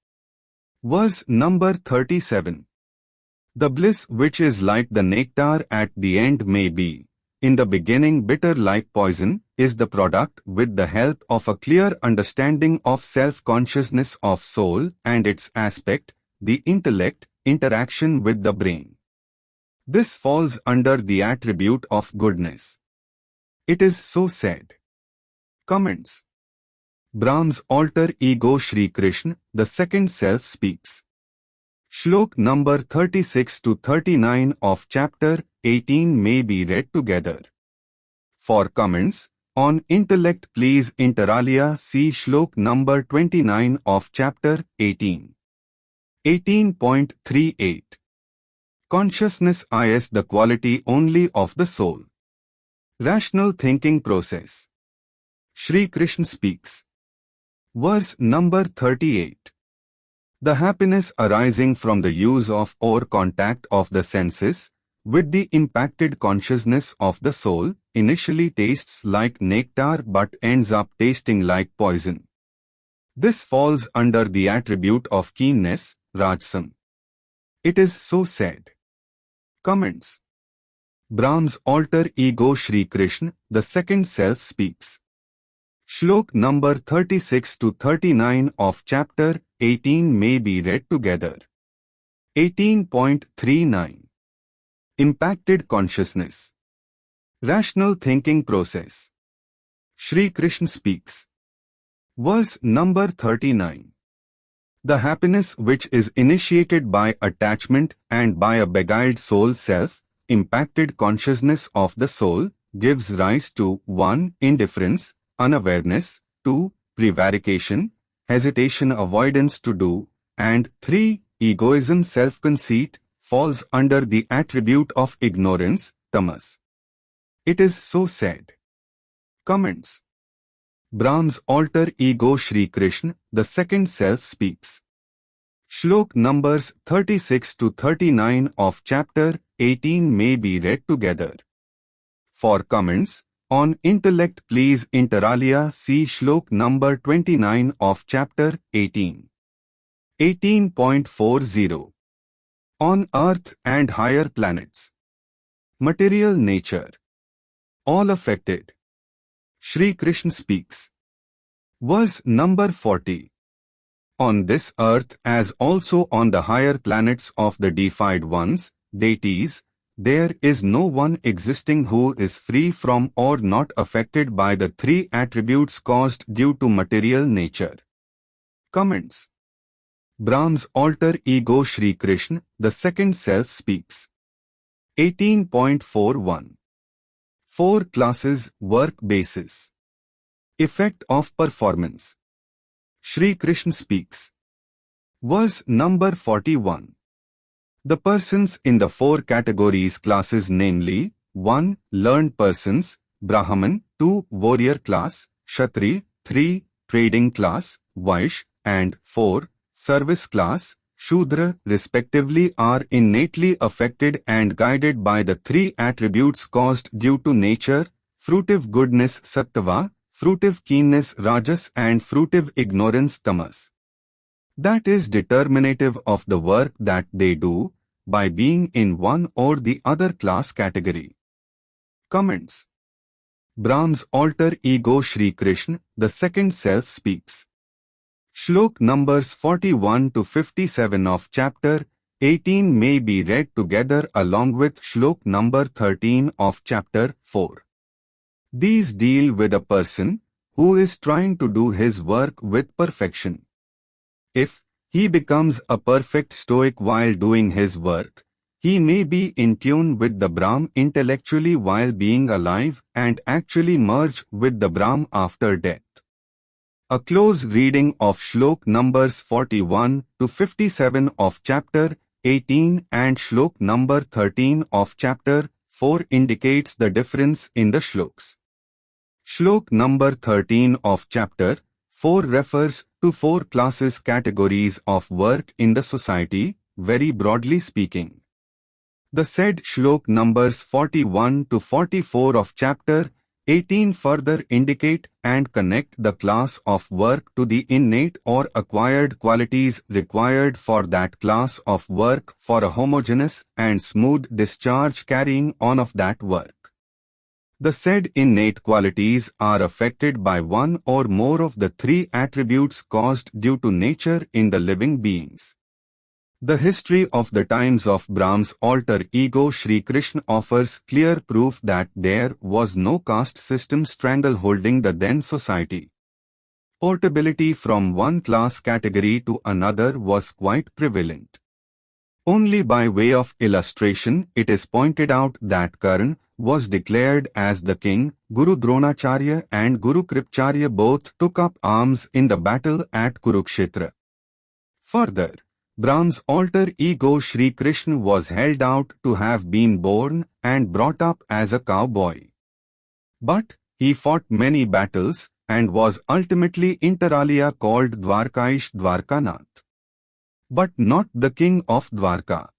Verse number 37. The bliss which is like the nectar at the end may be, in the beginning bitter like poison, is the product with the help of a clear understanding of self-consciousness of soul and its aspect, the intellect, interaction with the brain. This falls under the attribute of goodness. It is so said. Comments. Brahm's alter ego Shri Krishna, the second self speaks. Shlok number 36 to 39 of chapter 18 may be read together. For comments on intellect please inter alia see Shlok number 29 of chapter 18. 18.38 Consciousness is the quality only of the soul. Rational thinking process. Shri Krishna speaks. Verse number 38. The happiness arising from the use of or contact of the senses with the impacted consciousness of the soul initially tastes like nectar but ends up tasting like poison. This falls under the attribute of keenness, rajasam. It is so said. Comments. Brahm's alter ego Shri Krishna, the second self speaks. Shlok number 36 to 39 of chapter 18 may be read together. 18.39 Impacted consciousness. Rational thinking process. Shri Krishna speaks. Verse number 39. The happiness which is initiated by attachment and by a beguiled soul self, impacted consciousness of the soul, gives rise to 1. Indifference, unawareness, 2. Prevarication, hesitation avoidance to do, and 3. Egoism self-conceit, falls under the attribute of ignorance, tamas. It is so said. Comments. Brahm's alter ego Shri Krishna, the second self speaks. Shlok numbers 36 to 39 of chapter 18 may be read together. For comments on intellect please inter alia see Shlok number 29 of chapter 18. 18.40 On Earth and Higher Planets. Material Nature. All affected. Shri Krishna speaks. Verse number 40. On this earth as also on the higher planets of the deified ones, deities, there is no one existing who is free from or not affected by the three attributes caused due to material nature. Comments. Brahm's alter ego Shri Krishna, the second self speaks. 18.41 4 classes work basis. Effect of performance. Shri Krishna speaks. Verse number 41. The persons in the 4 categories classes namely 1. Learned persons, Brahman, 2. Warrior class, Kshatri, 3. Trading class, Vaishya, and 4. Service class, Shudra, respectively, are innately affected and guided by the three attributes caused due to nature: fruitive goodness sattva, fruitive keenness rajas, and fruitive ignorance tamas. That is determinative of the work that they do, by being in one or the other class category. Comments. Brahm's alter ego Shri Krishna, the second self, speaks. Shlok numbers 41 to 57 of chapter 18 may be read together along with Shlok number 13 of chapter 4. These deal with a person who is trying to do his work with perfection. If he becomes a perfect stoic while doing his work, he may be in tune with the Brahm intellectually while being alive and actually merge with the Brahm after death. A close reading of Shlok numbers 41 to 57 of chapter 18 and Shlok number 13 of chapter 4 indicates the difference in the shloks. Shlok number 13 of chapter 4 refers to four classes categories of work in the society, very broadly speaking. The said Shlok numbers 41 to 44 of chapter 18 further indicate and connect the class of work to the innate or acquired qualities required for that class of work for a homogeneous and smooth discharge carrying on of that work. The said innate qualities are affected by one or more of the three attributes caused due to nature in the living beings. The history of the times of Brahm's alter ego Shri Krishna offers clear proof that there was no caste system strangleholding the then society. Portability from one class category to another was quite prevalent. Only by way of illustration it is pointed out that Karna was declared as the king, Guru Dronacharya and Guru Kripacharya both took up arms in the battle at Kurukshetra. Further, Brahm's alter ego Shri Krishna was held out to have been born and brought up as a cowboy. But he fought many battles and was ultimately inter alia called Dwarkaish Dwarkanath, but not the king of Dwarka.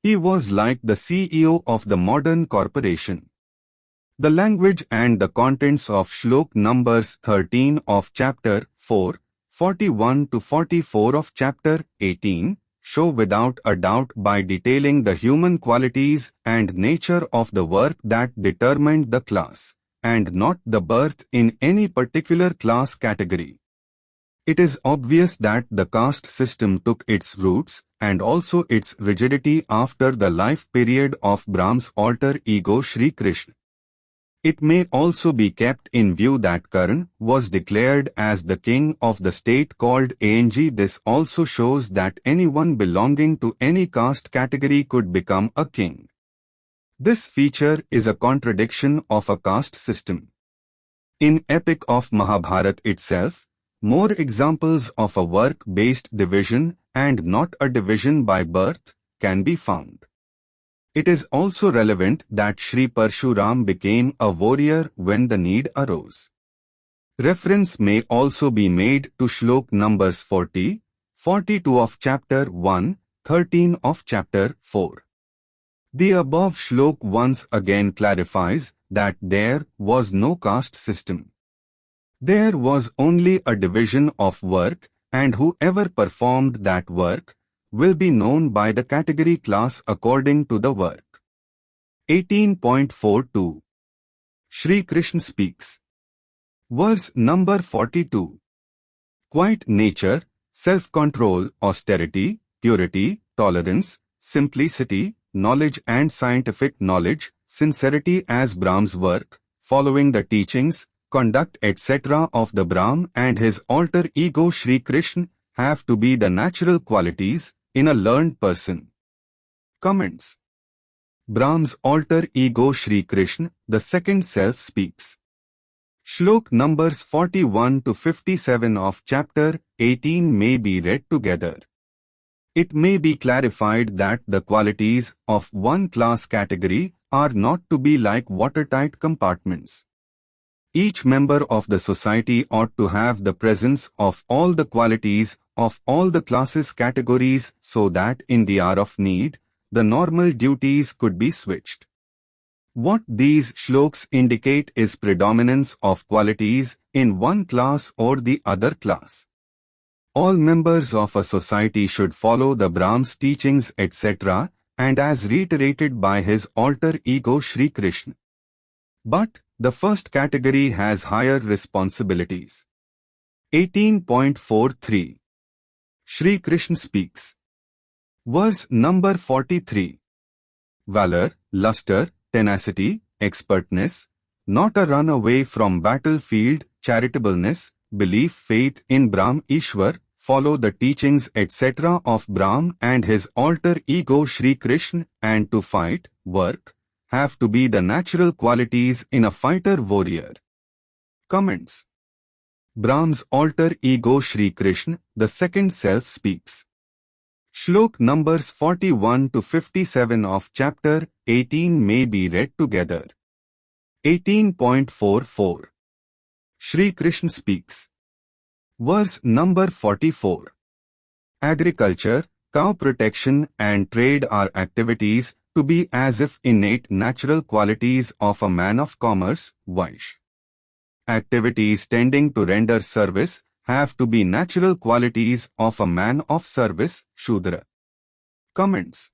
He was like the CEO of the modern corporation. The language and the contents of Shlok numbers 13 of chapter 4, 41 to 44 of chapter 18 show without a doubt by detailing the human qualities and nature of the work that determined the class, and not the birth in any particular class category. It is obvious that the caste system took its roots and also its rigidity after the life period of Brahm's alter ego Shri Krishna. It may also be kept in view that Karna was declared as the king of the state called Ang. This also shows that anyone belonging to any caste category could become a king. This feature is a contradiction of a caste system. In epic of Mahabharata itself, more examples of a work-based division and not a division by birth can be found. It is also relevant that Sri Parshuram became a warrior when the need arose. Reference may also be made to Shlok numbers 40, 42 of chapter 1, 13 of chapter 4. The above Shlok once again clarifies that there was no caste system. There was only a division of work, and whoever performed that work will be known by the category class according to the work. 18.42 Shri Krishna speaks. Verse number 42. Quiet nature, self-control, austerity, purity, tolerance, simplicity, knowledge and scientific knowledge, sincerity as Brahm's work, following the teachings, conduct etc. of the Brahm and his alter ego Shri Krishna have to be the natural qualities in a learned person. Comments. Brahm's alter ego Shri Krishna, the second self, speaks. Shlok numbers 41 to 57 of chapter 18 may be read together. It may be clarified that the qualities of one class category are not to be like watertight compartments. Each member of the society ought to have the presence of all the qualities of all the classes categories so that in the hour of need, the normal duties could be switched. What these shlokas indicate is predominance of qualities in one class or the other class. All members of a society should follow the Brahm's teachings etc. and as reiterated by his alter ego Sri Krishna. But the first category has higher responsibilities. 18.43 Sri Krishna speaks. Verse number 43. Valor, luster, tenacity, expertness, not a run away from battlefield, charitableness, belief, faith in Brahm Ishwar, follow the teachings etc. of Brahm and his alter ego Sri Krishna, and to fight, work, have to be the natural qualities in a fighter-warrior. Comments. Brahm's alter ego Sri Krishna, the second self speaks. Shlok numbers 41 to 57 of chapter 18 may be read together. 18.44 Sri Krishna speaks. Verse number 44. Agriculture, cow protection and trade are activities to be as if innate natural qualities of a man of commerce, Vaishya. Activities tending to render service have to be natural qualities of a man of service, Shudra. Comments.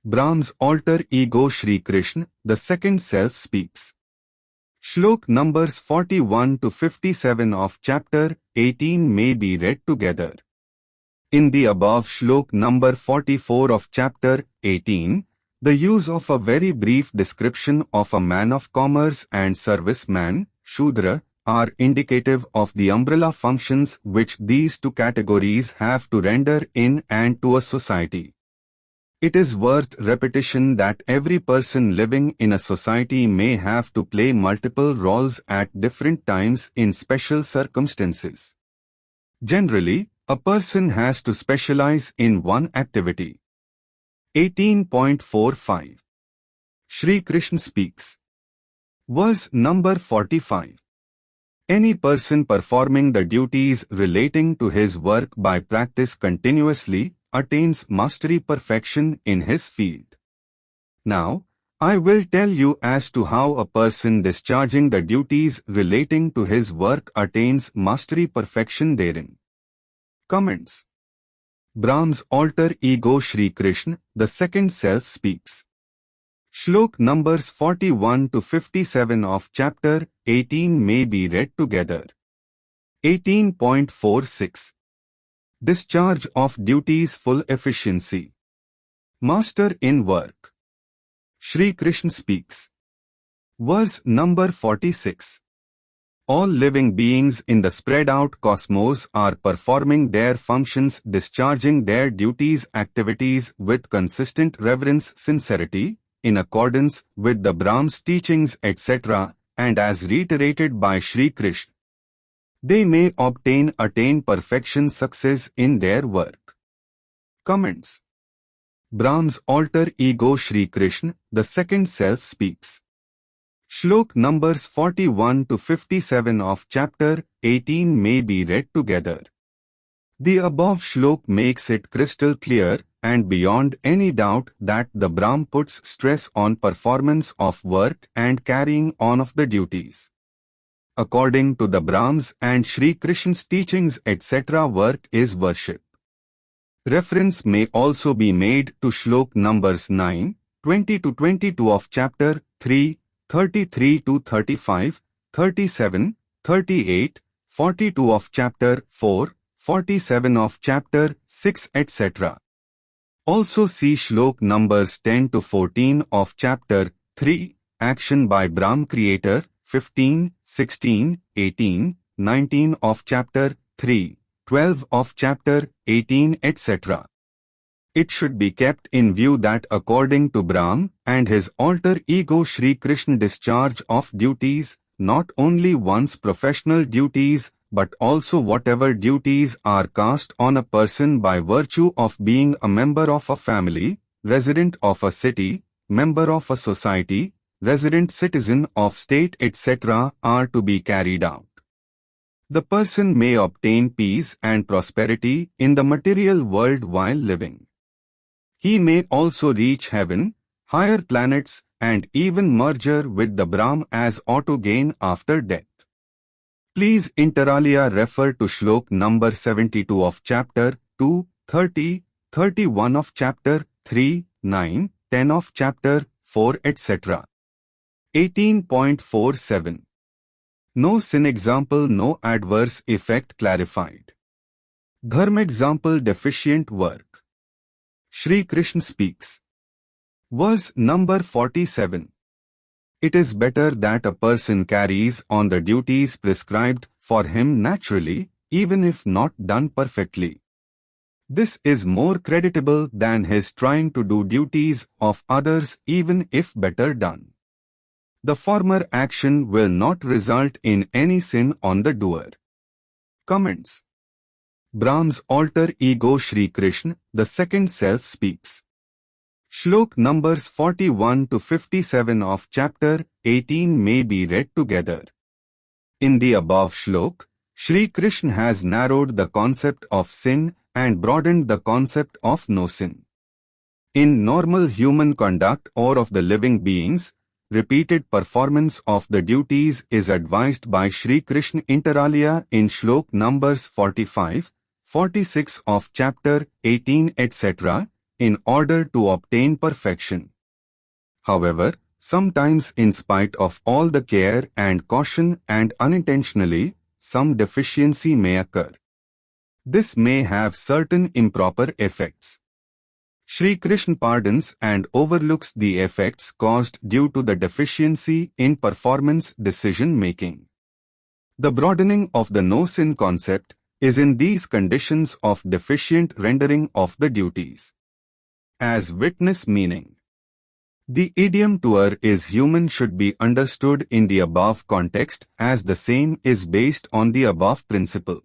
Brahm's alter ego Sri Krishna, the second self speaks. Shlok numbers 41 to 57 of chapter 18 may be read together. In the above Shlok number 44 of chapter 18, the use of a very brief description of a man of commerce and serviceman, Shudra, are indicative of the umbrella functions which these two categories have to render in and to a society. It is worth repetition that every person living in a society may have to play multiple roles at different times in special circumstances. Generally, a person has to specialize in one activity. 18.45 Sri Krishna speaks. Verse number 45. Any person performing the duties relating to his work by practice continuously attains mastery perfection in his field. Now, I will tell you as to how a person discharging the duties relating to his work attains mastery perfection therein. Comments. Brahm's alter ego Sri Krishna, the second self speaks. Shlok numbers 41 to 57 of chapter 18 may be read together. 18.46 Discharge of duties full efficiency. Master in work. Sri Krishna speaks. Verse number 46. All living beings in the spread out cosmos are performing their functions, discharging their duties, activities with consistent reverence, sincerity, in accordance with the Brahm's teachings etc. and as reiterated by Sri Krishna. They may attain perfection, success in their work. Comments. Brahm's alter ego Sri Krishna, the second self speaks. Shlok numbers 41 to 57 of chapter 18 may be read together. The above shlok makes it crystal clear and beyond any doubt that the Brahm puts stress on performance of work and carrying on of the duties. According to the Brahms and Sri Krishna's teachings etc., work is worship. Reference may also be made to Shlok numbers 9, 20 to 22 of chapter 3, 33 to 35, 37, 38, 42 of chapter 4, 47 of chapter 6 etc. Also see Shlok numbers 10 to 14 of chapter 3, Action by Brahm Creator, 15, 16, 18, 19 of chapter 3, 12 of chapter 18 etc. It should be kept in view that according to Brahm and his alter ego Sri Krishna, discharge of duties, not only one's professional duties, but also whatever duties are cast on a person by virtue of being a member of a family, resident of a city, member of a society, resident citizen of state etc. are to be carried out. The person may obtain peace and prosperity in the material world while living. He may also reach heaven, higher planets, and even merger with the Brahm as auto gain after death. Please inter alia refer to Shlok number 72 of chapter 2, 30, 31 of chapter 3, 9, 10 of chapter 4 etc. 18.47. No sin example, no adverse effect clarified. Dharma example, deficient work. Shri Krishna speaks. Verse number 47. It is better that a person carries on the duties prescribed for him naturally, even if not done perfectly. This is more creditable than his trying to do duties of others even if better done. The former action will not result in any sin on the doer. Comments. Brahm's alter ego Shri Krishna, the second self speaks. Shlok numbers 41 to 57 of chapter 18 may be read together. In the above shlok, Shri Krishna has narrowed the concept of sin and broadened the concept of no sin. In normal human conduct or of the living beings, repeated performance of the duties is advised by Shri Krishna inter alia in shlok numbers 45, 46 of chapter 18 etc. in order to obtain perfection. However, sometimes in spite of all the care and caution and unintentionally, some deficiency may occur. This may have certain improper effects. Shri Krishna pardons and overlooks the effects caused due to the deficiency in performance decision-making. The broadening of the no-sin concept is in these conditions of deficient rendering of the duties. As witness meaning. The idiom to err is human should be understood in the above context as the same is based on the above principle.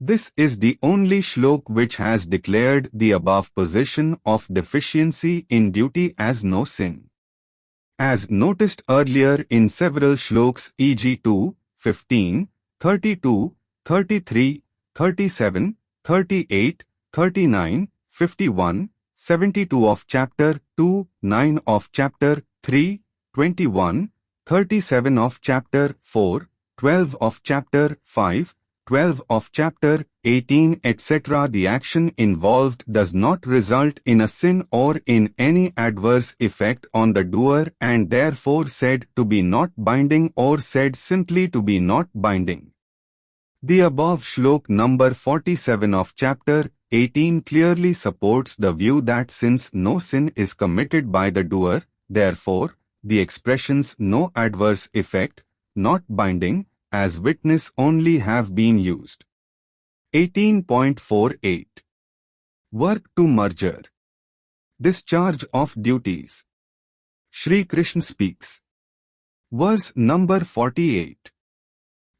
This is the only shlok which has declared the above position of deficiency in duty as no sin. As noticed earlier in several shloks e.g. 2, 15, 32, 33, 37, 38, 39, 51, 72 of chapter 2, 9 of chapter 3, 21, 37 of chapter 4, 12 of chapter 5, 12 of chapter 18 etc. The action involved does not result in a sin or in any adverse effect on the doer and therefore said to be not binding or said simply to be not binding. The above shlok number 47 of chapter 18 clearly supports the view that since no sin is committed by the doer, therefore, the expressions no adverse effect, not binding, as witness only have been used. 18.48. Work to merger. Discharge of duties. Shri Krishna speaks. Verse number 48.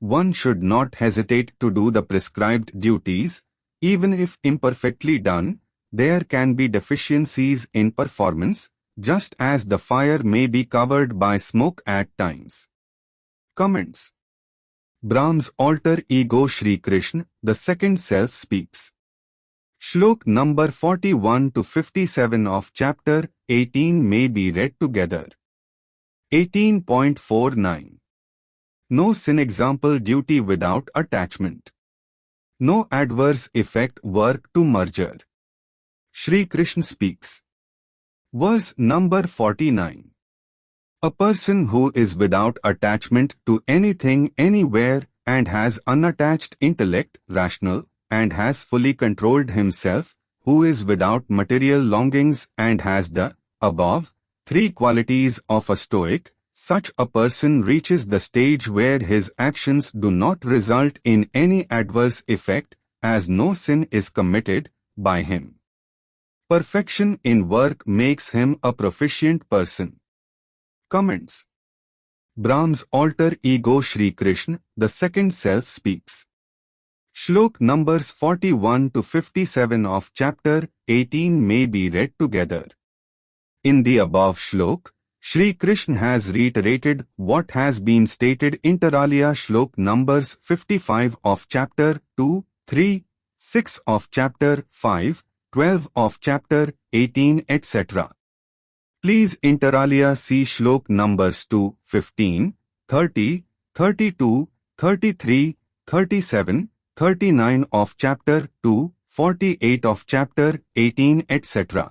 One should not hesitate to do the prescribed duties, even if imperfectly done. There can be deficiencies in performance, just as the fire may be covered by smoke at times. Comments. Brahm's alter ego Shri Krishna, the second self speaks. Shlok number 41 to 57 of chapter 18 may be read together. 18.49. No sin example duty without attachment. No adverse effect work to merger. Shri Krishna speaks. Verse number 49. A person who is without attachment to anything anywhere and has unattached intellect, rational, and has fully controlled himself, who is without material longings and has the above three qualities of a stoic, such a person reaches the stage where his actions do not result in any adverse effect, as no sin is committed by him. Perfection in work makes him a proficient person. Comments. Brahm's alter ego Shri Krishna, the second self speaks. Shlok numbers 41 to 57 of chapter 18 may be read together. In the above shlok, Shri Krishna has reiterated what has been stated inter alia shlok numbers 55 of chapter 2, 3, 6 of chapter 5, 12 of chapter 18 etc. Please inter alia see shlok numbers 2, 15, 30, 32, 33, 37, 39 of chapter 2, 48 of chapter 18 etc.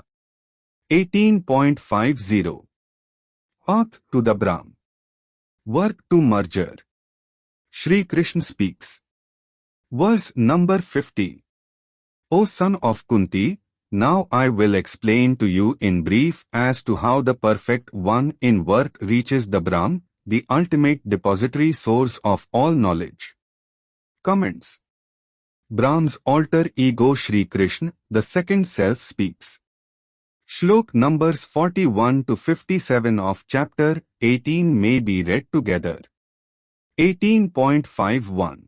18.50 Path to the Brahm. Work to merger. Shri Krishna speaks. Verse number 50. O son of Kunti, now I will explain to you in brief as to how the perfect one in work reaches the Brahm, the ultimate depository source of all knowledge. Comments. Brahm's alter ego Shri Krishna, the second self speaks. Shlok numbers 41 to 57 of chapter 18 may be read together. 18.51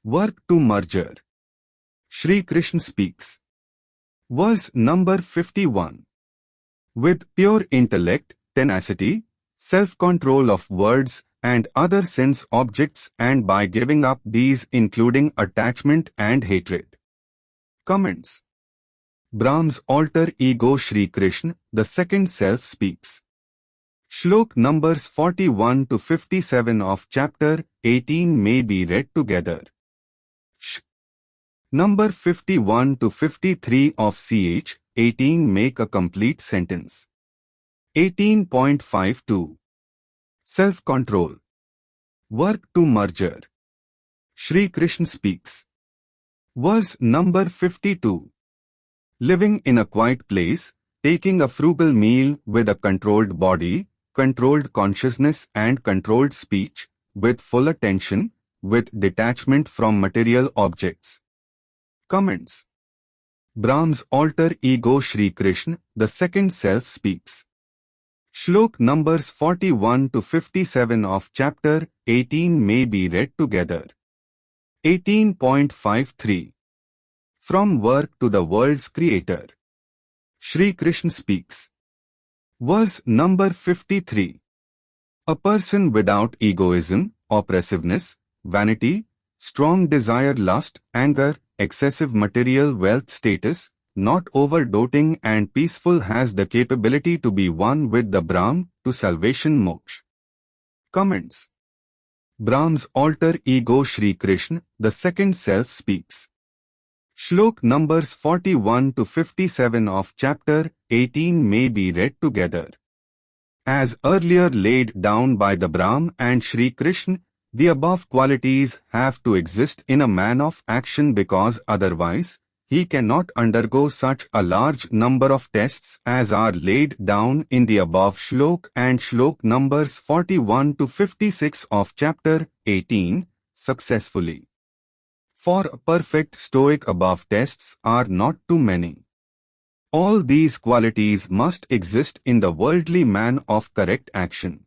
Work to merger. Shri Krishna speaks. Verse number 51. With pure intellect, tenacity, self-control of words and other sense objects and by giving up these including attachment and hatred. Comments. Brahm's alter ego Shri Krishna, the second self speaks. Shlok numbers 41 to 57 of chapter 18 may be read together. Number 51 to 53 of ch. 18 make a complete sentence. 18.52 Self-control. Work to merger. Shri Krishna speaks. Verse number 52. Living in a quiet place, taking a frugal meal with a controlled body, controlled consciousness and controlled speech, with full attention, with detachment from material objects. Comments. Brahm's alter ego Shri Krishna, the second self speaks. Shlok numbers 41 to 57 of chapter 18 may be read together. 18.53 From work to the world's creator. Shri Krishna speaks. Verse number 53. A person without egoism, oppressiveness, vanity, strong desire, lust, anger, excessive material wealth status, not over-doting and peaceful has the capability to be one with the Brahm, to salvation moksha. Comments. Brahm's alter ego Shri Krishna, the second self speaks. Shlok numbers 41 to 57 of chapter 18 may be read together. As earlier laid down by the Brahm and Shri Krishna, the above qualities have to exist in a man of action because otherwise, he cannot undergo such a large number of tests as are laid down in the above shlok and shlok numbers 41 to 56 of chapter 18 successfully. For a perfect stoic above tests are not too many. All these qualities must exist in the worldly man of correct action.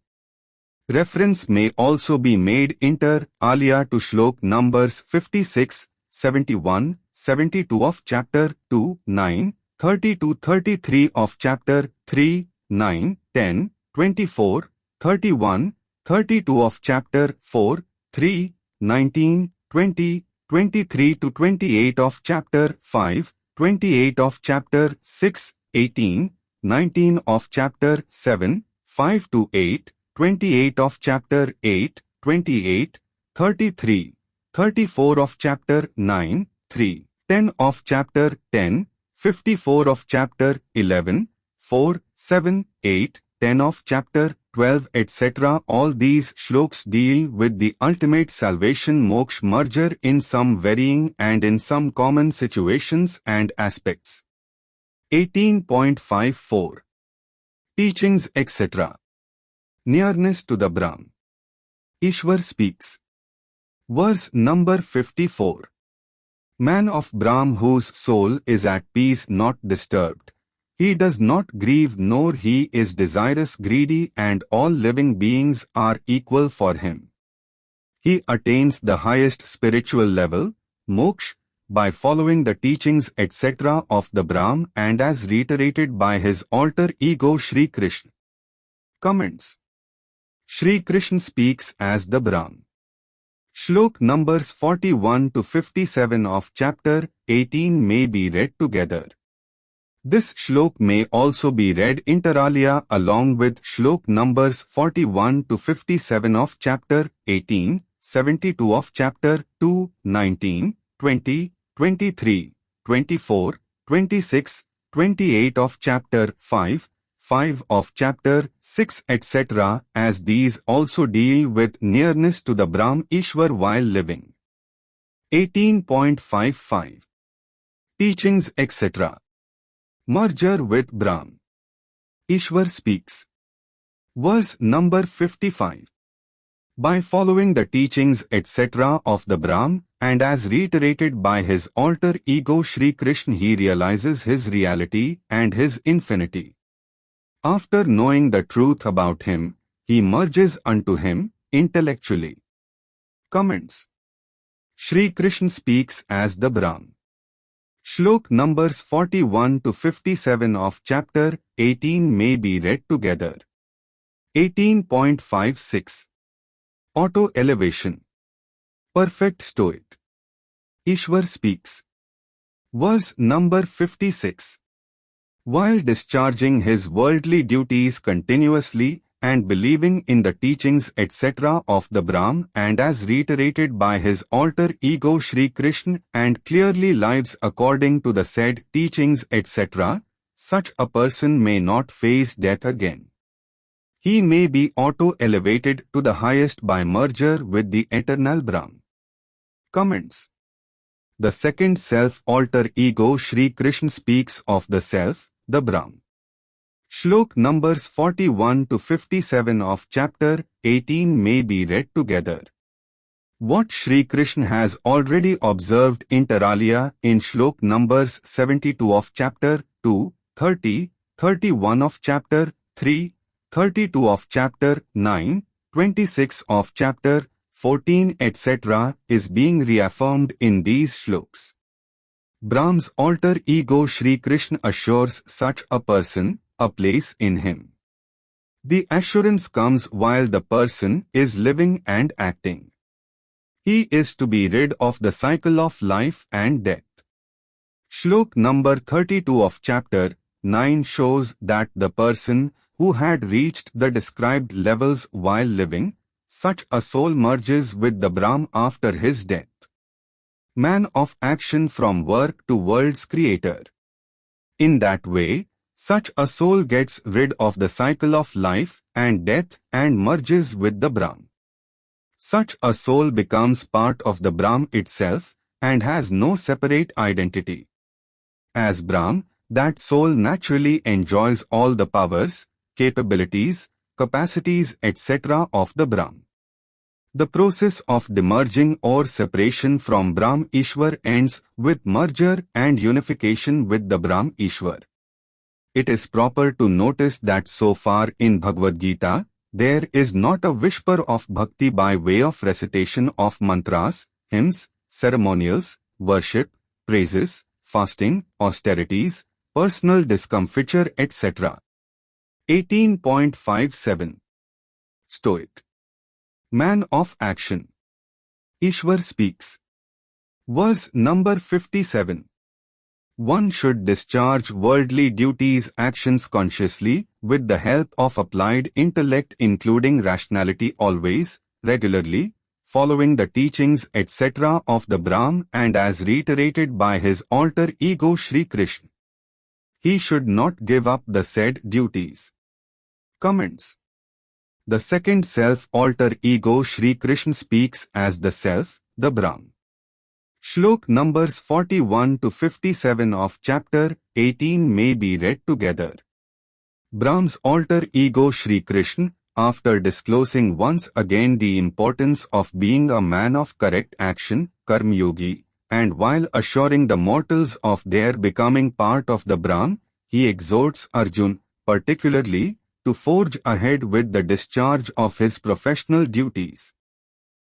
Reference may also be made inter alia to shlok numbers 56, 71, 72 of chapter 2, 9, 30 to 33 of chapter 3, 9, 10, 24, 31, 32 of chapter 4, 3, 19, 20, 23 to 28 of chapter 5, 28 of chapter 6, 18, 19 of chapter 7, 5 to 8, 28 of chapter 8, 28, 33, 34 of chapter 9, 3, 10 of chapter 10, 54 of chapter 11, 4, 7, 8, 10 of chapter 12 etc. All these shloks deal with the ultimate salvation moksha merger in some varying and in some common situations and aspects. 18.54 Teachings etc. Nearness to the Brahm. Ishwar speaks. Verse number 54. Man of Brahm whose soul is at peace not disturbed. He does not grieve nor he is desirous greedy and all living beings are equal for him. He attains the highest spiritual level, moksha, by following the teachings etc. of the Brahm and as reiterated by his alter ego Shri Krishna. Comments. Shri Krishna speaks as the Brahm. Shlok numbers 41 to 57 of chapter 18 may be read together. This shlok may also be read inter alia along with shlok numbers 41 to 57 of chapter 18, 72 of chapter 2, 19, 20, 23, 24, 26, 28 of chapter 5, 5 of chapter 6 etc. as these also deal with nearness to the Brahm Ishwar while living. 18.55 Teachings etc. Merger with Brahm. Ishwar speaks. Verse number 55. By following the teachings etc. of the Brahm, and as reiterated by his alter ego Shri Krishna, he realizes his reality and his infinity. After knowing the truth about him, he merges unto him intellectually. Comments. Shri Krishna speaks as the Brahm. Shlok numbers 41 to 57 of chapter 18 may be read together. 18.56 Auto-elevation. Perfect Stoic. Ishwar speaks. Verse number 56. While discharging his worldly duties continuously and believing in the teachings etc. of the Brahm and as reiterated by his alter ego Shri Krishna and clearly lives according to the said teachings etc., such a person may not face death again. He may be auto-elevated to the highest by merger with the eternal Brahm. Comments. The second self alter ego Shri Krishna speaks of the self, the Brahm. Shlok numbers 41 to 57 of chapter 18 may be read together. What Shri Krishna has already observed inter alia in Shlok numbers 72 of chapter 2, 30, 31 of chapter 3, 32 of chapter 9, 26 of chapter 14 etc. is being reaffirmed in these shloks. Brahm's alter ego Shri Krishna assures such a person a place in him. The assurance comes while the person is living and acting. He is to be rid of the cycle of life and death. Shlok number 32 of chapter 9 shows that the person who had reached the described levels while living, such a soul merges with the Brahm after his death. Man of action from work to world's creator. In that way, such a soul gets rid of the cycle of life and death and merges with the Brahm. Such a soul becomes part of the Brahm itself and has no separate identity. As Brahm, that soul naturally enjoys all the powers, capabilities, capacities etc. of the Brahm. The process of demerging or separation from Brahm Ishwar ends with merger and unification with the Brahm Ishwar. It is proper to notice that so far in Bhagwat Gita, there is not a whisper of bhakti by way of recitation of mantras, hymns, ceremonials, worship, praises, fasting, austerities, personal discomfiture etc. 18.57 Stoic. Man of action. Ishwar speaks. Verse number 57. One should discharge worldly duties actions consciously with the help of applied intellect including rationality always, regularly, following the teachings etc. of the Brahm and as reiterated by his alter ego Shri Krishna. He should not give up the said duties. Comments. The second self alter ego Shri Krishna speaks as the self, the Brahm. Shlok numbers 41 to 57 of chapter 18 may be read together. Brahm's alter ego Shri Krishna, after disclosing once again the importance of being a man of correct action, Karma Yogi, and while assuring the mortals of their becoming part of the Brahm, he exhorts Arjuna, particularly, to forge ahead with the discharge of his professional duties.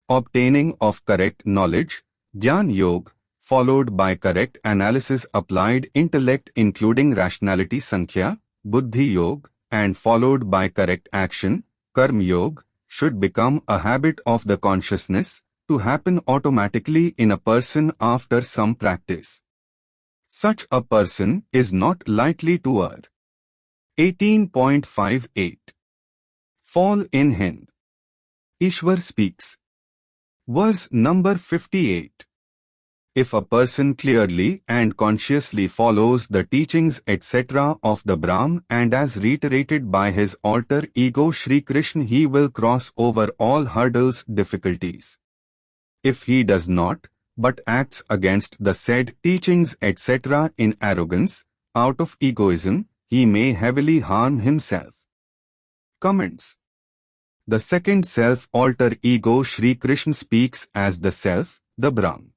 Obtaining of correct knowledge, Jnana Yoga, followed by correct analysis applied intellect including rationality Sankhya, Buddhi Yoga, and followed by correct action, Karma Yoga, should become a habit of the consciousness, to happen automatically in a person after some practice. Such a person is not likely to err. 18.58 Fall in Hind. Ishwar speaks. Verse number 58. If a person clearly and consciously follows the teachings etc. of the Brahm and as reiterated by his alter ego Sri Krishna, he will cross over all hurdles, difficulties. If he does not, but acts against the said teachings etc. in arrogance, out of egoism, he may heavily harm himself. Comments. The second self alter ego Sri Krishna speaks as the self, the Brahm.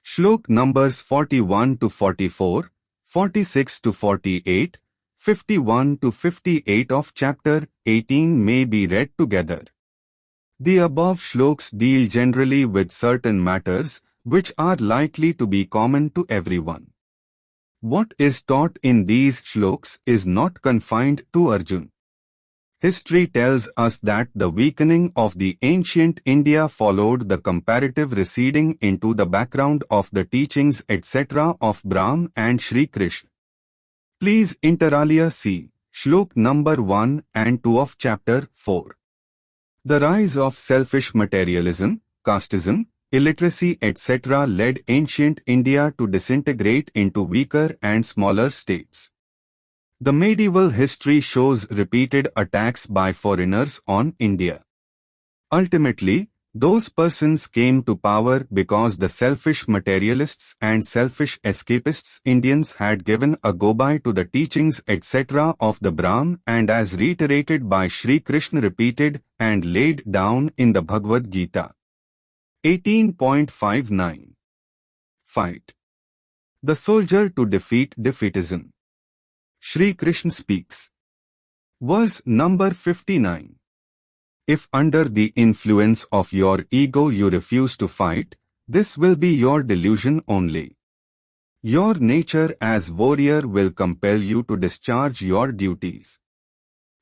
Shlok numbers 41 to 44, 46 to 48, 51 to 58 of chapter 18 may be read together. The above shloks deal generally with certain matters which are likely to be common to everyone. What is taught in these shloks is not confined to Arjun. History tells us that the weakening of the ancient India followed the comparative receding into the background of the teachings etc. of Brahm and Sri Krishna. Please inter alia see Shlok number 1 and 2 of chapter 4. The rise of selfish materialism, casteism, illiteracy etc. led ancient India to disintegrate into weaker and smaller states. The medieval history shows repeated attacks by foreigners on India. Ultimately, those persons came to power because the selfish materialists and selfish escapists Indians had given a go-by to the teachings etc. of the Brahm and as reiterated by Sri Krishna repeated and laid down in the Bhagwat Gita. 18.59 Fight. The soldier to defeat defeatism. Sri Krishna speaks. Verse number 59. If under the influence of your ego you refuse to fight, this will be your delusion only. Your nature as warrior will compel you to discharge your duties.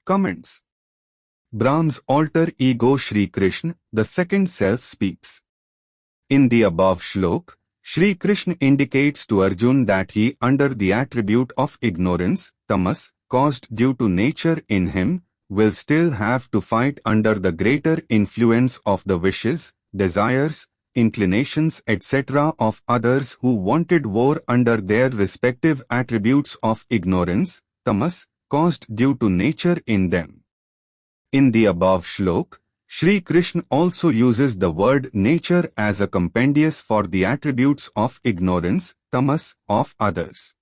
Comments. Brahm's alter ego Sri Krishna, the second self, speaks. In the above shlok, Sri Krishna indicates to Arjun that he, under the attribute of ignorance, tamas, caused due to nature in him, will still have to fight under the greater influence of the wishes, desires, inclinations etc. of others who wanted war under their respective attributes of ignorance, tamas, caused due to nature in them. In the above shlok, Sri Krishna also uses the word nature as a compendious for the attributes of ignorance, tamas, of others.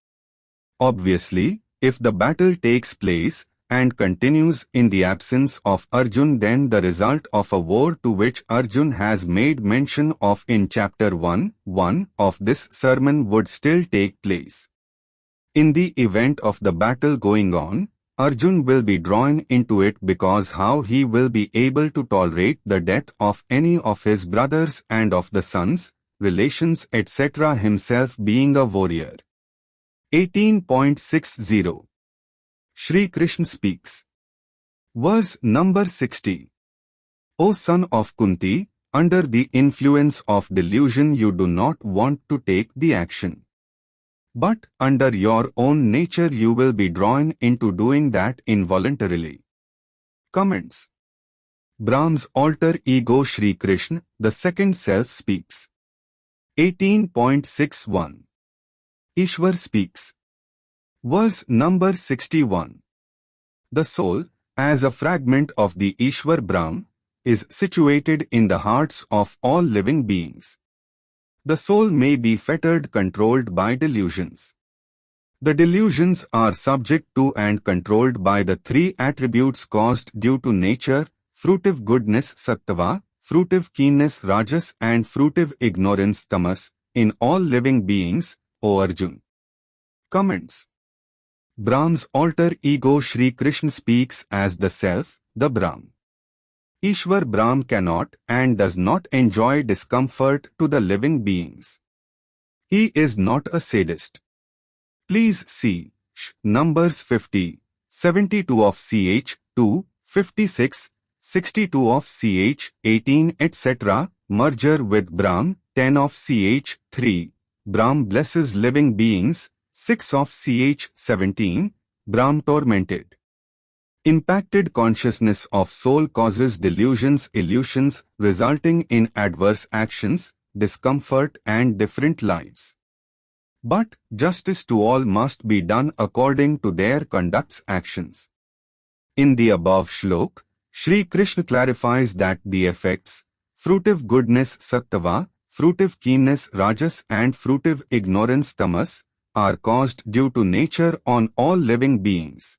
Obviously, if the battle takes place and continues in the absence of Arjun, then the result of a war to which Arjun has made mention of in chapter 1 of this sermon would still take place. In the event of the battle going on, Arjun will be drawn into it because how he will be able to tolerate the death of any of his brothers and of the sons, relations etc. himself being a warrior. 18.60 Sri Krishna speaks. Verse number 60. O son of Kunti, under the influence of delusion you do not want to take the action. But under your own nature you will be drawn into doing that involuntarily. Comments. Brahm's alter ego Sri Krishna, the second self, speaks. 18.61 Ishwar speaks. Verse number 61. The soul, as a fragment of the Ishwar Brahm, is situated in the hearts of all living beings. The soul may be fettered, controlled by delusions. The delusions are subject to and controlled by the three attributes caused due to nature: fruitive goodness sattva, fruitive keenness rajas and fruitive ignorance tamas, in all living beings, O Arjun. Comments. Brahm's alter ego Sri Krishna speaks as the self, the Brahm. Ishwar Brahm cannot and does not enjoy discomfort to the living beings. He is not a sadist. Please see Numbers 50, 72 of ch 2, 56, 62 of ch 18 etc. Merger with Brahm, 10 of ch 3. Brahm blesses living beings, 6 of ch 17. Brahm tormented. Impacted consciousness of soul causes delusions, illusions, resulting in adverse actions, discomfort and different lives. But justice to all must be done according to their conduct's actions. In the above shlok, Sri Krishna clarifies that the effects, fruitive goodness sattva, fruitive keenness rajas and fruitive ignorance tamas, are caused due to nature on all living beings.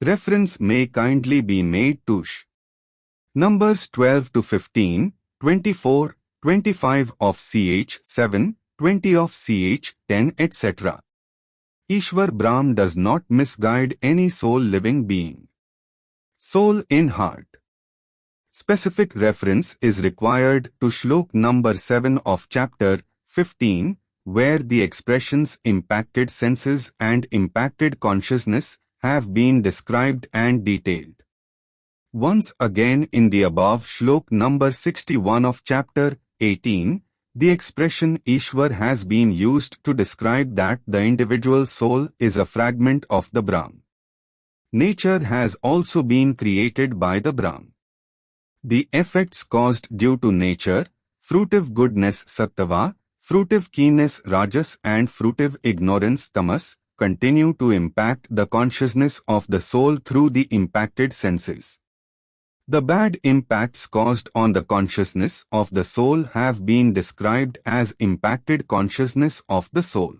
Reference may kindly be made to Numbers 12 to 15, 24, 25 of ch 7, 20 of ch 10 etc. Ishwar Brahm does not misguide any soul living being. Soul in heart. Specific reference is required to shlok number 7 of chapter 15, where the expressions impacted senses and impacted consciousness have been described and detailed. Once again in the above shlok number 61 of chapter 18, the expression Ishwar has been used to describe that the individual soul is a fragment of the Brahm. Nature has also been created by the Brahm. The effects caused due to nature, fruitive goodness sattva, fruitive keenness rajas and fruitive ignorance tamas, continue to impact the consciousness of the soul through the impacted senses. The bad impacts caused on the consciousness of the soul have been described as impacted consciousness of the soul.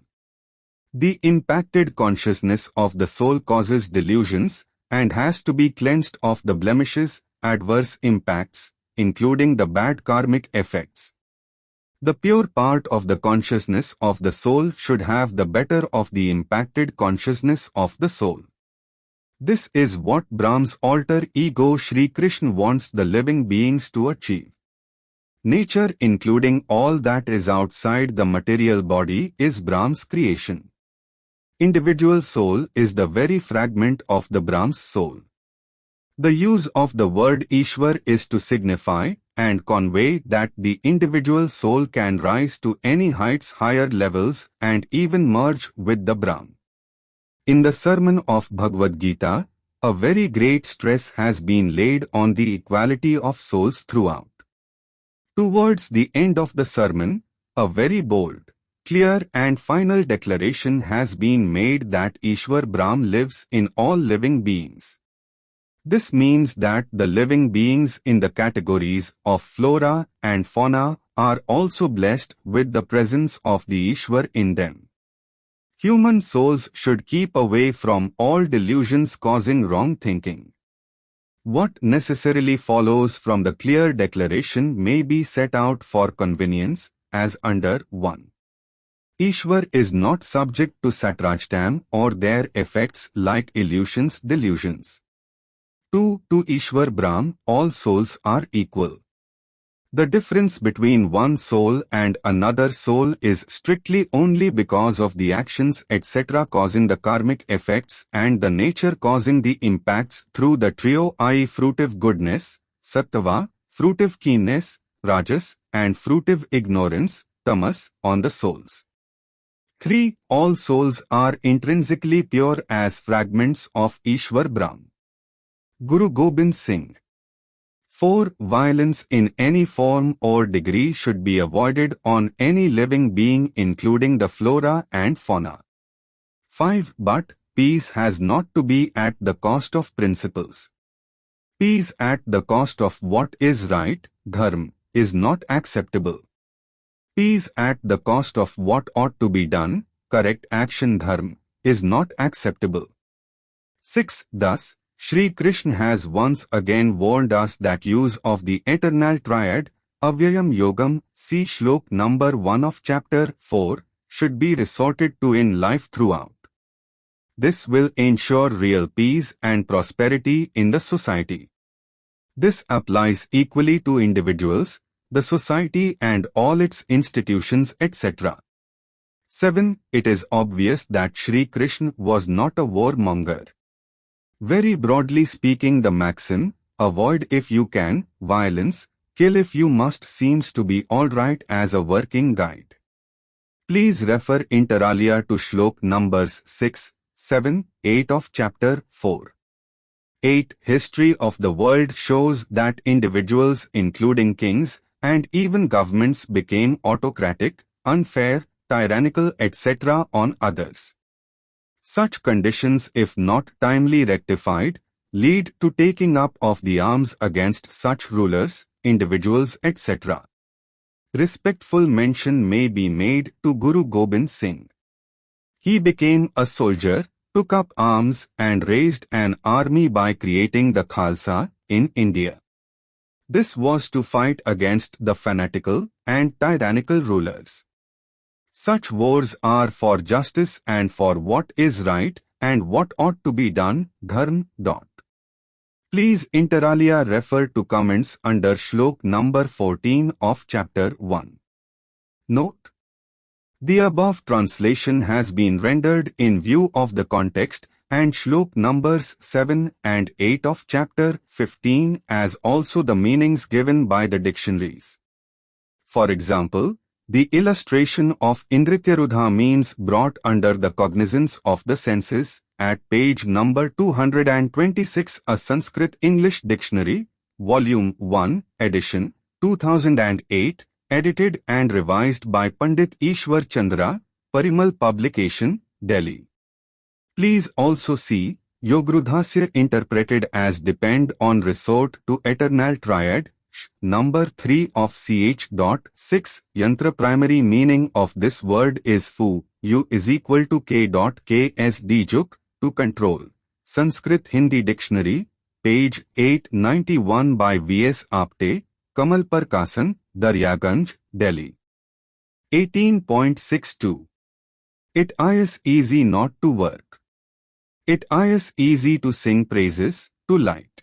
The impacted consciousness of the soul causes delusions and has to be cleansed of the blemishes, adverse impacts, including the bad karmic effects. The pure part of the consciousness of the soul should have the better of the impacted consciousness of the soul. This is what Brahm's alter ego Sri Krishna wants the living beings to achieve. Nature, including all that is outside the material body, is Brahm's creation. Individual soul is the very fragment of the Brahm's soul. The use of the word Ishwar is to signify and convey that the individual soul can rise to any heights, higher levels, and even merge with the Brahm. In the sermon of Bhagwat Gita, a very great stress has been laid on the equality of souls throughout. Towards the end of the sermon, a very bold, clear and final declaration has been made that Ishwar Brahm lives in all living beings. This means that the living beings in the categories of flora and fauna are also blessed with the presence of the Ishwar in them. Human souls should keep away from all delusions causing wrong thinking. What necessarily follows from the clear declaration may be set out for convenience as under 1. Ishwar is not subject to satrajtam or their effects like illusions, delusions. 2. To Ishwar Brahm, all souls are equal. The difference between one soul and another soul is strictly only because of the actions etc. causing the karmic effects and the nature causing the impacts through the trio, i.e. fruitive goodness, sattva, fruitive keenness, rajas, and fruitive ignorance, tamas, on the souls. 3. All souls are intrinsically pure as fragments of Ishwar Brahm. Guru Gobind Singh. 4. Violence in any form or degree should be avoided on any living being including the flora and fauna. 5. But peace has not to be at the cost of principles. Peace at the cost of what is right, dharma, is not acceptable. Peace at the cost of what ought to be done, correct action dharma, is not acceptable. 6. Thus, Sri Krishna has once again warned us that use of the eternal triad, Avyayam Yogam, see shlok number 1 of chapter 4, should be resorted to in life throughout. This will ensure real peace and prosperity in the society. This applies equally to individuals, the society and all its institutions etc. 7. It is obvious that Sri Krishna was not a warmonger. Very broadly speaking, the maxim, avoid if you can, violence, kill if you must seems to be alright as a working guide. Please refer inter alia to Shlok numbers 6, 7, 8 of chapter 4. 8. History of the world shows that individuals including kings and even governments became autocratic, unfair, tyrannical etc. on others. Such conditions, if not timely rectified, lead to taking up of the arms against such rulers, individuals etc. Respectful mention may be made to Guru Gobind Singh. He became a soldier, took up arms and raised an army by creating the Khalsa in India. This was to fight against the fanatical and tyrannical rulers. Such wars are for justice and for what is right and what ought to be done, dharm. Please inter alia refer to comments under Shlok number 14 of chapter 1. Note: the above translation has been rendered in view of the context and Shlok numbers 7 and 8 of chapter 15 as also the meanings given by the dictionaries. For example, the illustration of Indrityarudha means brought under the cognizance of the senses at page number 226, a Sanskrit English Dictionary, Volume 1, edition, 2008, edited and revised by Pandit Ishwar Chandra, Parimal Publication, Delhi. Please also see Yogrudhasya interpreted as depend on resort to eternal triad, number 3 of ch.6. Yantra primary meaning of this word is fu, u is equal to k.ksd juk, to control. Sanskrit Hindi Dictionary, page 891 by V.S. Apte, Kamal Parkasan, Daryaganj, Delhi. 18.62. It is easy not to work. It is easy to sing praises, to light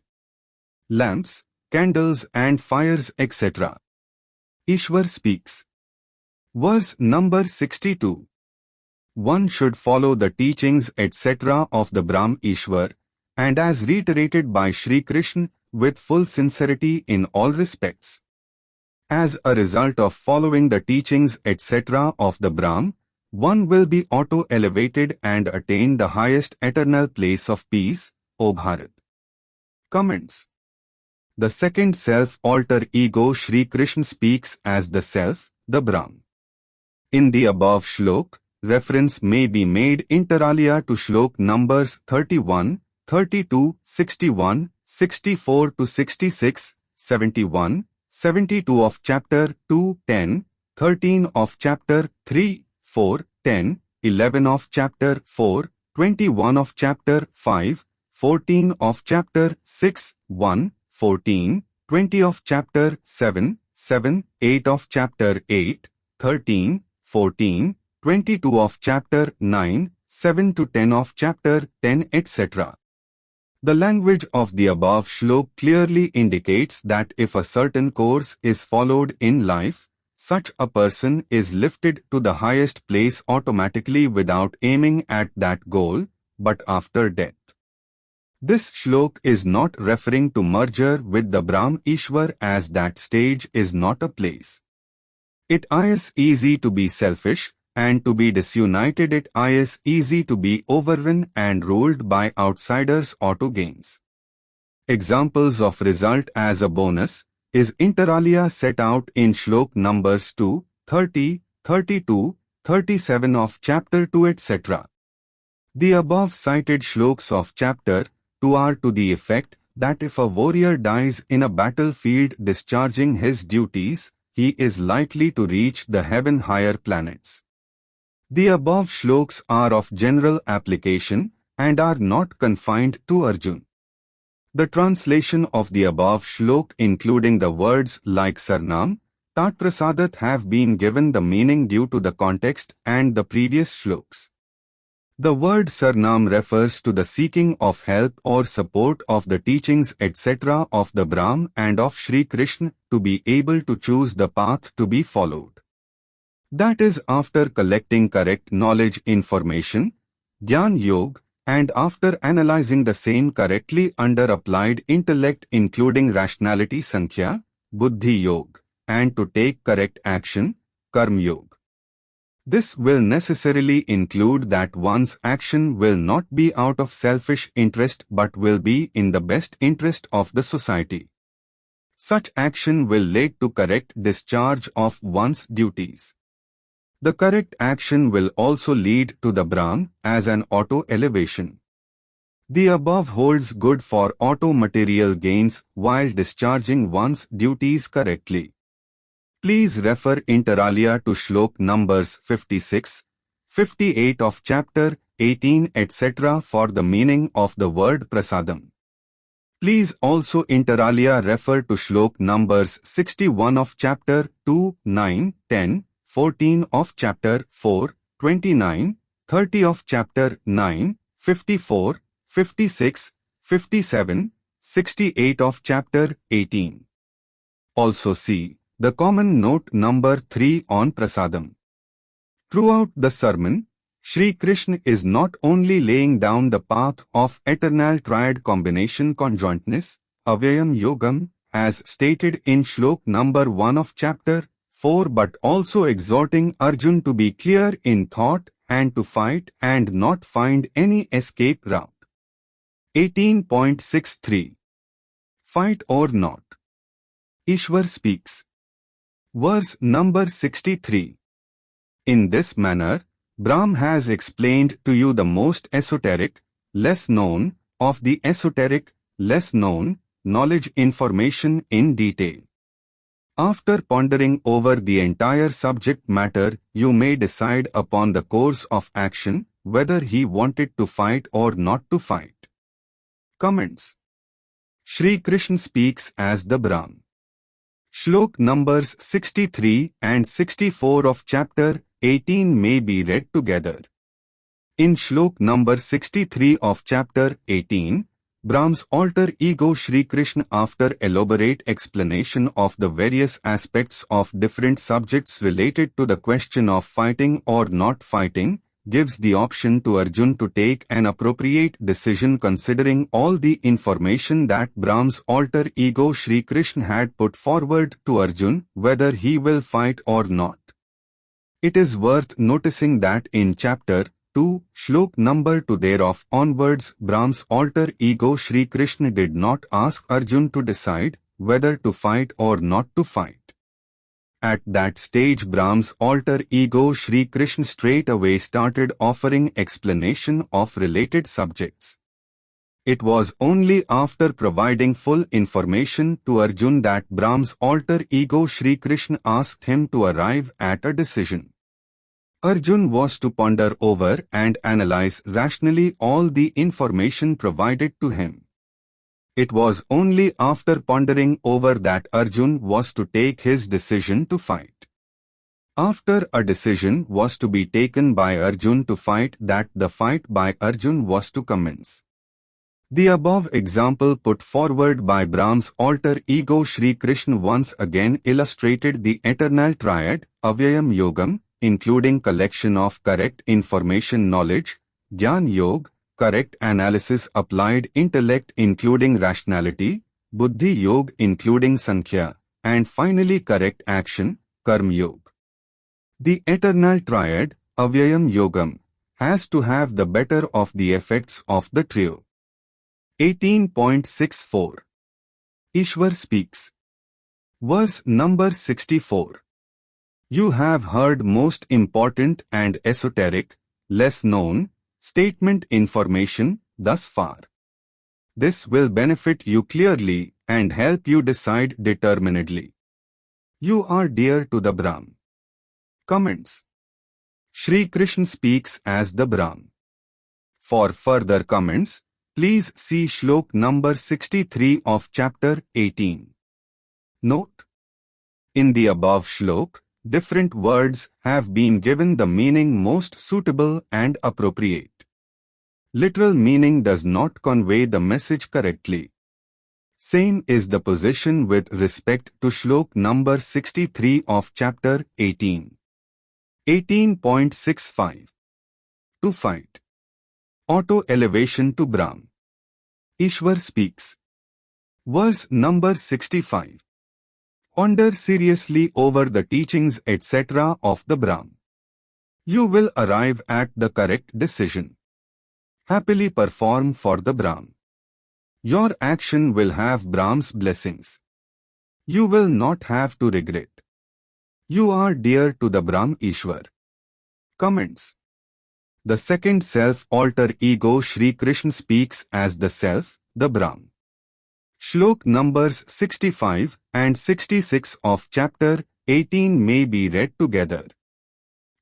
lamps, candles and fires etc. Ishwar speaks. Verse number 62. One should follow the teachings etc. of the Brahm Ishwar, and as reiterated by Sri Krishna, with full sincerity in all respects. As a result of following the teachings etc. of the Brahm, one will be auto-elevated and attain the highest eternal place of peace, O Bharat. Comments. The second self-alter ego Sri Krishna speaks as the self, the Brahm. In the above shlok, reference may be made inter alia to shlok numbers 31, 32, 61, 64 to 66, 71, 72 of chapter 2, 10, 13 of chapter 3, 4, 10, 11 of chapter 4, 21 of chapter 5, 14 of chapter 6, 1, 14, 20 of chapter 7, 7, 8 of chapter 8, 13, 14, 22 of chapter 9, 7 to 10 of chapter 10 etc. The language of the above shlok clearly indicates that if a certain course is followed in life, such a person is lifted to the highest place automatically without aiming at that goal, but after death. This shlok is not referring to merger with the Brahm Ishwar, as that stage is not a place. It is easy to be selfish, and to be disunited. It is easy to be overrun and ruled by outsiders or to gains. Examples of result as a bonus is inter alia set out in shlok numbers 2, 30, 32, 37 of chapter 2 etc. The above cited shloks of chapter 2 are to the effect that if a warrior dies in a battlefield discharging his duties, he is likely to reach the heaven higher planets. The above shloks are of general application and are not confined to Arjun. The translation of the above shlok including the words like Sarnam, Tat Prasadat have been given the meaning due to the context and the previous shloks. The word Sarnam refers to the seeking of help or support of the teachings etc. of the Brahm and of Sri Krishna to be able to choose the path to be followed. That is, after collecting correct knowledge information, Gyan Yog, and after analyzing the same correctly under applied intellect including rationality Sankhya, Buddhi Yoga, and to take correct action, Karma Yoga. This will necessarily include that one's action will not be out of selfish interest but will be in the best interest of the society. Such action will lead to correct discharge of one's duties. The correct action will also lead to the Brahm as an auto-elevation. The above holds good for auto-material gains while discharging one's duties correctly. Please refer inter alia to Shlok numbers 56, 58 of chapter 18 etc. for the meaning of the word prasadam. Please also inter alia refer to Shlok numbers 61 of chapter 2, 9, 10, 14 of chapter 4, 29, 30 of chapter 9, 54, 56, 57, 68 of chapter 18. Also see the common note number 3 on Prasadam. Throughout the sermon, Sri Krishna is not only laying down the path of eternal triad combination conjointness, Avyayam Yogam, as stated in Shlok number 1 of chapter 4 but also exhorting Arjun to be clear in thought and to fight and not find any escape route. 18.63 Fight or not. Ishwar speaks. Verse number 63. In this manner, Brahm has explained to you the most esoteric, less known, of the esoteric, less known, knowledge information in detail. After pondering over the entire subject matter, you may decide upon the course of action, whether he wanted to fight or not to fight. Comments. Sri Krishna speaks as the Brahm. Shlok numbers 63 and 64 of chapter 18 may be read together. In Shlok number 63 of chapter 18, Brahm's alter ego Sri Krishna, after elaborate explanation of the various aspects of different subjects related to the question of fighting or not fighting, gives the option to Arjun to take an appropriate decision considering all the information that Brahm's alter ego Sri Krishna had put forward to Arjun, whether he will fight or not. It is worth noticing that in chapter 2, Shlok number 2 thereof onwards, Brahm's alter ego Sri Krishna did not ask Arjun to decide whether to fight or not to fight. At that stage, Brahm's alter ego Sri Krishna straight away started offering explanation of related subjects. It was only after providing full information to Arjun that Brahm's alter ego Sri Krishna asked him to arrive at a decision. Arjun was to ponder over and analyze rationally all the information provided to him. It was only after pondering over that Arjun was to take his decision to fight. After a decision was to be taken by Arjun to fight, that the fight by Arjun was to commence. The above example put forward by Brahm's alter ego Sri Krishna once again illustrated the eternal triad, Avyayam Yogam, including collection of correct information knowledge, Jnana Yoga, correct analysis applied intellect including rationality, Buddhi Yoga including Sankhya, and finally correct action, Karma Yoga. The eternal triad, Avyayam Yogam, has to have the better of the effects of the trio. 18.64 Ishwar speaks. Verse number 64. You have heard most important and esoteric, less known, statement information thus far. This will benefit you clearly and help you decide determinedly. You are dear to the Brahm. Comments. Sri Krishna speaks as the Brahm. For further comments, please see Shlok number 63 of chapter 18. Note. In the above Shlok, different words have been given the meaning most suitable and appropriate. Literal meaning does not convey the message correctly. Same is the position with respect to Shlok number 63 of chapter 18. 18.65 To fight. Auto-elevation to Brahm. Ishwar speaks. Verse number 65. Ponder seriously over the teachings etc. of the Brahm. You will arrive at the correct decision. Happily perform for the Brahm. Your action will have Brahm's blessings. You will not have to regret. You are dear to the Brahm Ishwar. Comments. The second self-alter ego Shri Krishna speaks as the self, the Brahm. Shlok numbers 65 and 66 of chapter 18 may be read together.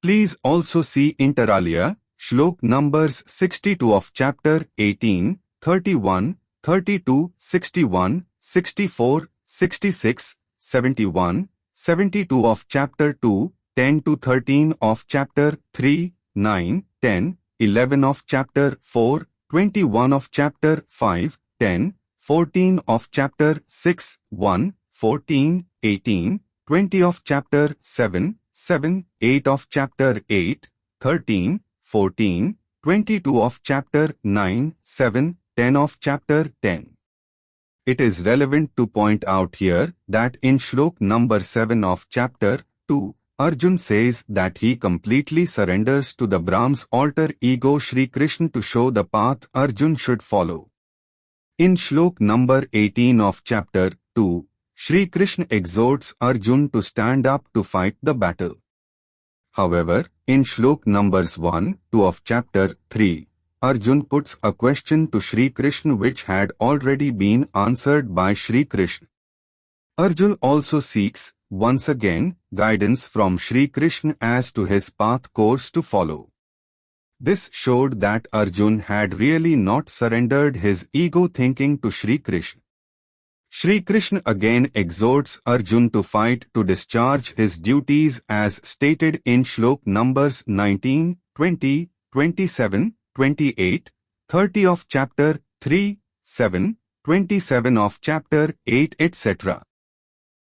Please also see inter alia, Shlok numbers 62 of chapter 18, 31, 32, 61, 64, 66, 71, 72 of chapter 2, 10 to 13 of chapter 3, 9, 10, 11 of chapter 4, 21 of chapter 5, 10, 14 of chapter 6, 1, 14, 18, 20 of chapter 7, 7, 8 of chapter 8, 13, 14, 22 of chapter 9, 7, 10 of chapter 10. It is relevant to point out here that in Shlok number 7 of chapter 2, Arjun says that he completely surrenders to the Brahm's alter ego Shri Krishna to show the path Arjun should follow. In Shlok number 18 of chapter 2, Shri Krishna exhorts Arjun to stand up to fight the battle. However, in Shlok numbers 1, 2 of chapter 3, Arjun puts a question to Shri Krishna which had already been answered by Shri Krishna. Arjun also seeks, once again, guidance from Shri Krishna as to his path course to follow. This showed that Arjun had really not surrendered his ego thinking to Shri Krishna. Shri Krishna again exhorts Arjun to fight to discharge his duties as stated in Shlok numbers 19, 20, 27, 28, 30 of chapter 3, 7, 27 of chapter 8 etc.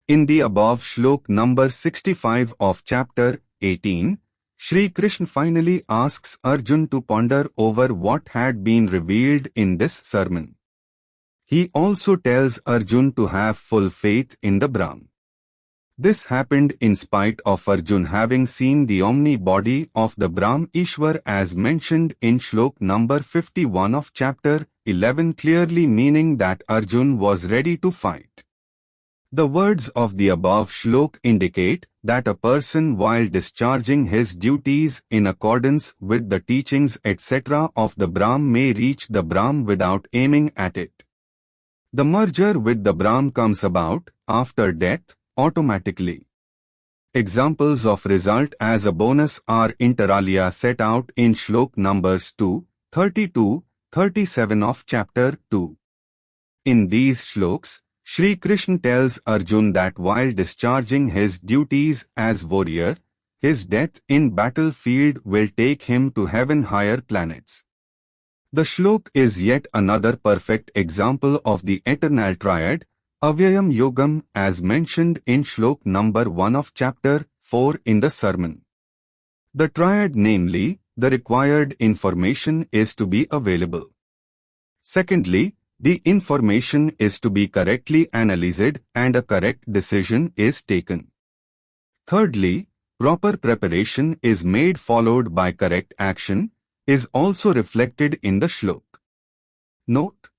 In the above Shlok number 65 of chapter 18, Shri Krishna finally asks Arjun to ponder over what had been revealed in this sermon. He also tells Arjun to have full faith in the Brahm. This happened in spite of Arjun having seen the omni-body of the Brahm Ishwar as mentioned in Shlok number 51 of chapter 11, clearly meaning that Arjun was ready to fight. The words of the above Shlok indicate that a person while discharging his duties in accordance with the teachings etc. of the Brahm may reach the Brahm without aiming at it. The merger with the Brahm comes about, after death, automatically. Examples of result as a bonus are inter alia set out in Shlok numbers 2, 32, 37 of chapter 2. In these shloks, Shri Krishna tells Arjun that while discharging his duties as warrior, his death in battlefield will take him to heaven higher planets. The shlok is yet another perfect example of the eternal triad, Avyayam Yogam, as mentioned in Shlok number 1 of chapter 4 in the sermon. The triad, namely, the required information is to be available. Secondly, the information is to be correctly analyzed and a correct decision is taken. Thirdly, proper preparation is made followed by correct action, is also reflected in the shlok. Note: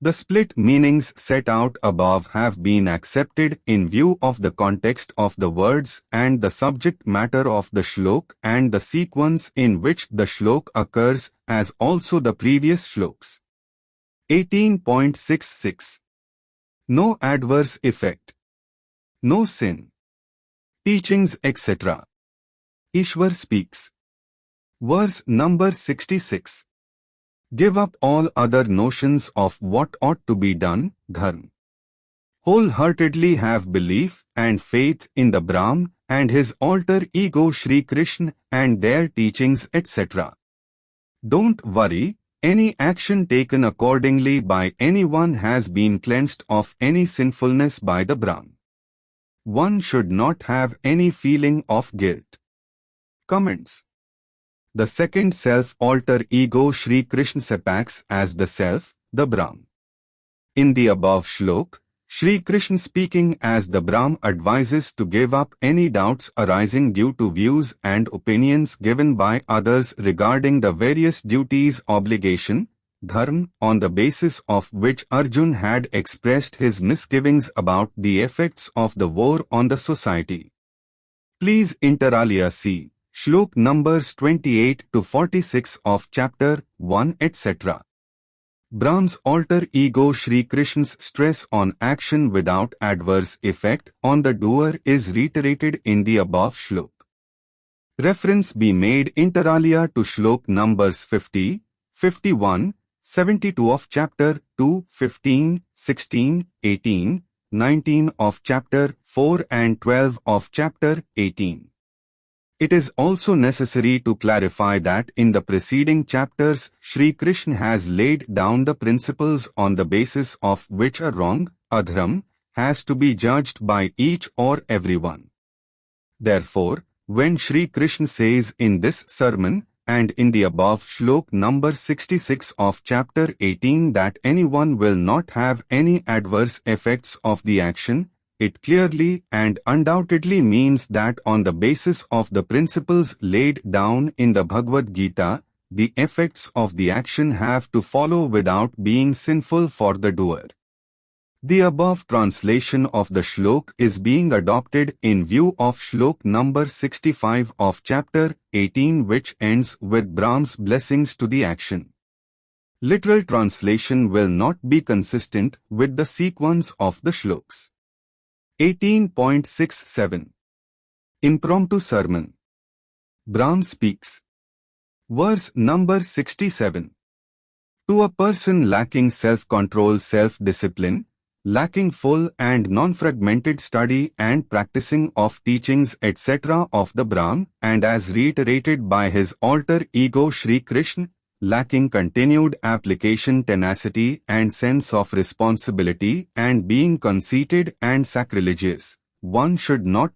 the split meanings set out above have been accepted in view of the context of the words and the subject matter of the shlok and the sequence in which the shlok occurs, as also the previous shloks. 18.66. No adverse effect. No sin. Teachings etc. Ishwar speaks. Verse number 66. Give up all other notions of what ought to be done, dharma. Wholeheartedly have belief and faith in the Brahm and his alter ego Shri Krishna and their teachings etc. Don't worry, any action taken accordingly by anyone has been cleansed of any sinfulness by the Brahm. One should not have any feeling of guilt. Comments. The second self-alter ego Sri Krishna sepacts as the self, the Brahm. In the above shlok, Sri Krishna speaking as the Brahm advises to give up any doubts arising due to views and opinions given by others regarding the various duties obligation, dharma, on the basis of which Arjun had expressed his misgivings about the effects of the war on the society. Please inter alia see Shlok numbers 28 to 46 of chapter 1 etc. Brahm's alter ego Sri Krishna's stress on action without adverse effect on the doer is reiterated in the above shlok. Reference be made inter alia to shlok numbers 50, 51, 72 of chapter 2, 15, 16, 18, 19 of chapter 4 and 12 of chapter 18. It is also necessary to clarify that in the preceding chapters, Sri Krishna has laid down the principles on the basis of which a wrong, adharam, has to be judged by each or everyone. Therefore, when Sri Krishna says in this sermon, and in the above shlok number 66 of chapter 18 that anyone will not have any adverse effects of the action, it clearly and undoubtedly means that on the basis of the principles laid down in the Bhagwat Gita, the effects of the action have to follow without being sinful for the doer. The above translation of the shlok is being adopted in view of shlok number 65 of chapter 18 which ends with Brahm's blessings to the action. Literal translation will not be consistent with the sequence of the shloks. 18.67 Impromptu Sermon. Brahm speaks. Verse number 67. To a person lacking self-control, self-discipline, lacking full and non-fragmented study and practicing of teachings etc. of the Brahm, and as reiterated by his alter ego Sri Krishna, lacking continued application, tenacity and sense of responsibility, and being conceited and sacrilegious, one should not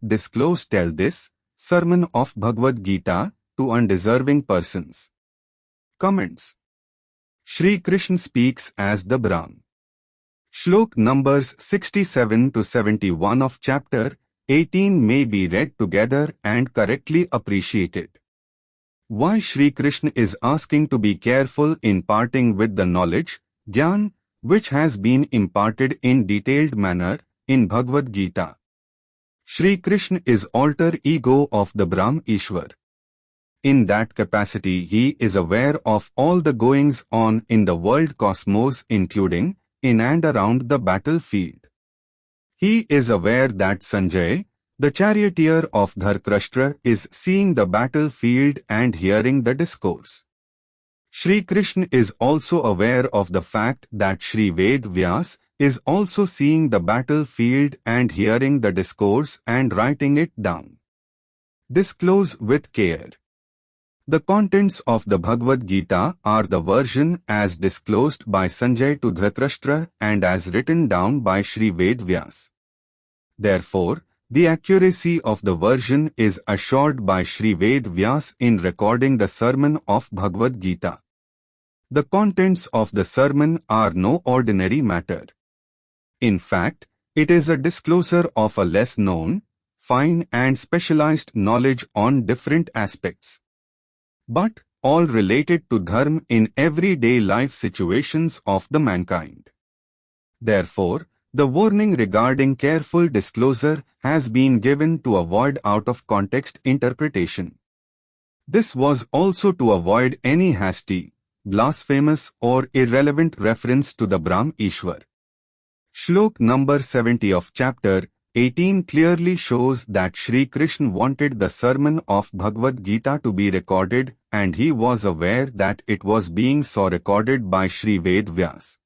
tell this sermon of Bhagavad Gita to undeserving persons. Comments. Sri Krishna speaks as the Brahm. Shlok numbers 67 to 71 of chapter 18 may be read together and correctly appreciated. Why Sri Krishna is asking to be careful in parting with the knowledge, Gyan, which has been imparted in detailed manner in Bhagavad Gita. Sri Krishna is alter ego of the Brahm Ishwar. In that capacity he is aware of all the goings on in the world cosmos including in and around the battlefield. He is aware that Sanjay, the charioteer of Dhritarashtra, is seeing the battlefield and hearing the discourse. Sri Krishna is also aware of the fact that Sri Ved Vyas is also seeing the battlefield and hearing the discourse and writing it down. Disclose with care. The contents of the Bhagavad Gita are the version as disclosed by Sanjay to Dhritarashtra and as written down by Sri Ved Vyas. Therefore, the accuracy of the version is assured by Sri Ved Vyas in recording the sermon of Bhagavad Gita. The contents of the sermon are no ordinary matter. In fact, it is a disclosure of a less known, fine and specialized knowledge on different aspects, but all related to dharma in everyday life situations of the mankind. Therefore, the warning regarding careful disclosure has been given to avoid out-of-context interpretation. This was also to avoid any hasty, blasphemous or irrelevant reference to the Brahm Ishwar. Shlok number 70 of chapter 18 clearly shows that Sri Krishna wanted the sermon of Bhagavad Gita to be recorded and he was aware that it was being so recorded by Sri Ved Vyas.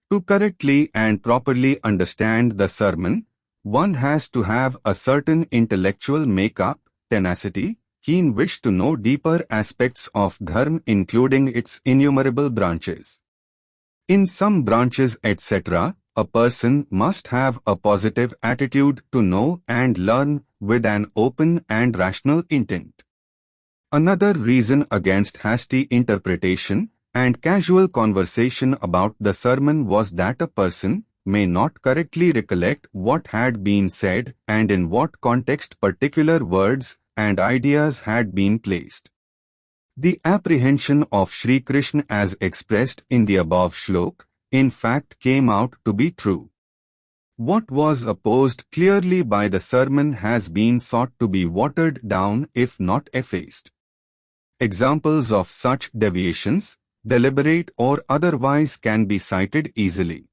To correctly and properly understand the sermon, one has to have a certain intellectual make-up, tenacity, keen wish to know deeper aspects of dharma including its innumerable branches. In some branches etc., a person must have a positive attitude to know and learn with an open and rational intent. Another reason against hasty interpretation and casual conversation about the sermon was that a person may not correctly recollect what had been said and in what context particular words and ideas had been placed. The apprehension of Sri Krishna as expressed in the above shlok, in fact, came out to be true. What was opposed clearly by the sermon has been sought to be watered down if not effaced. Examples of such deviations, deliberate or otherwise, can be cited easily.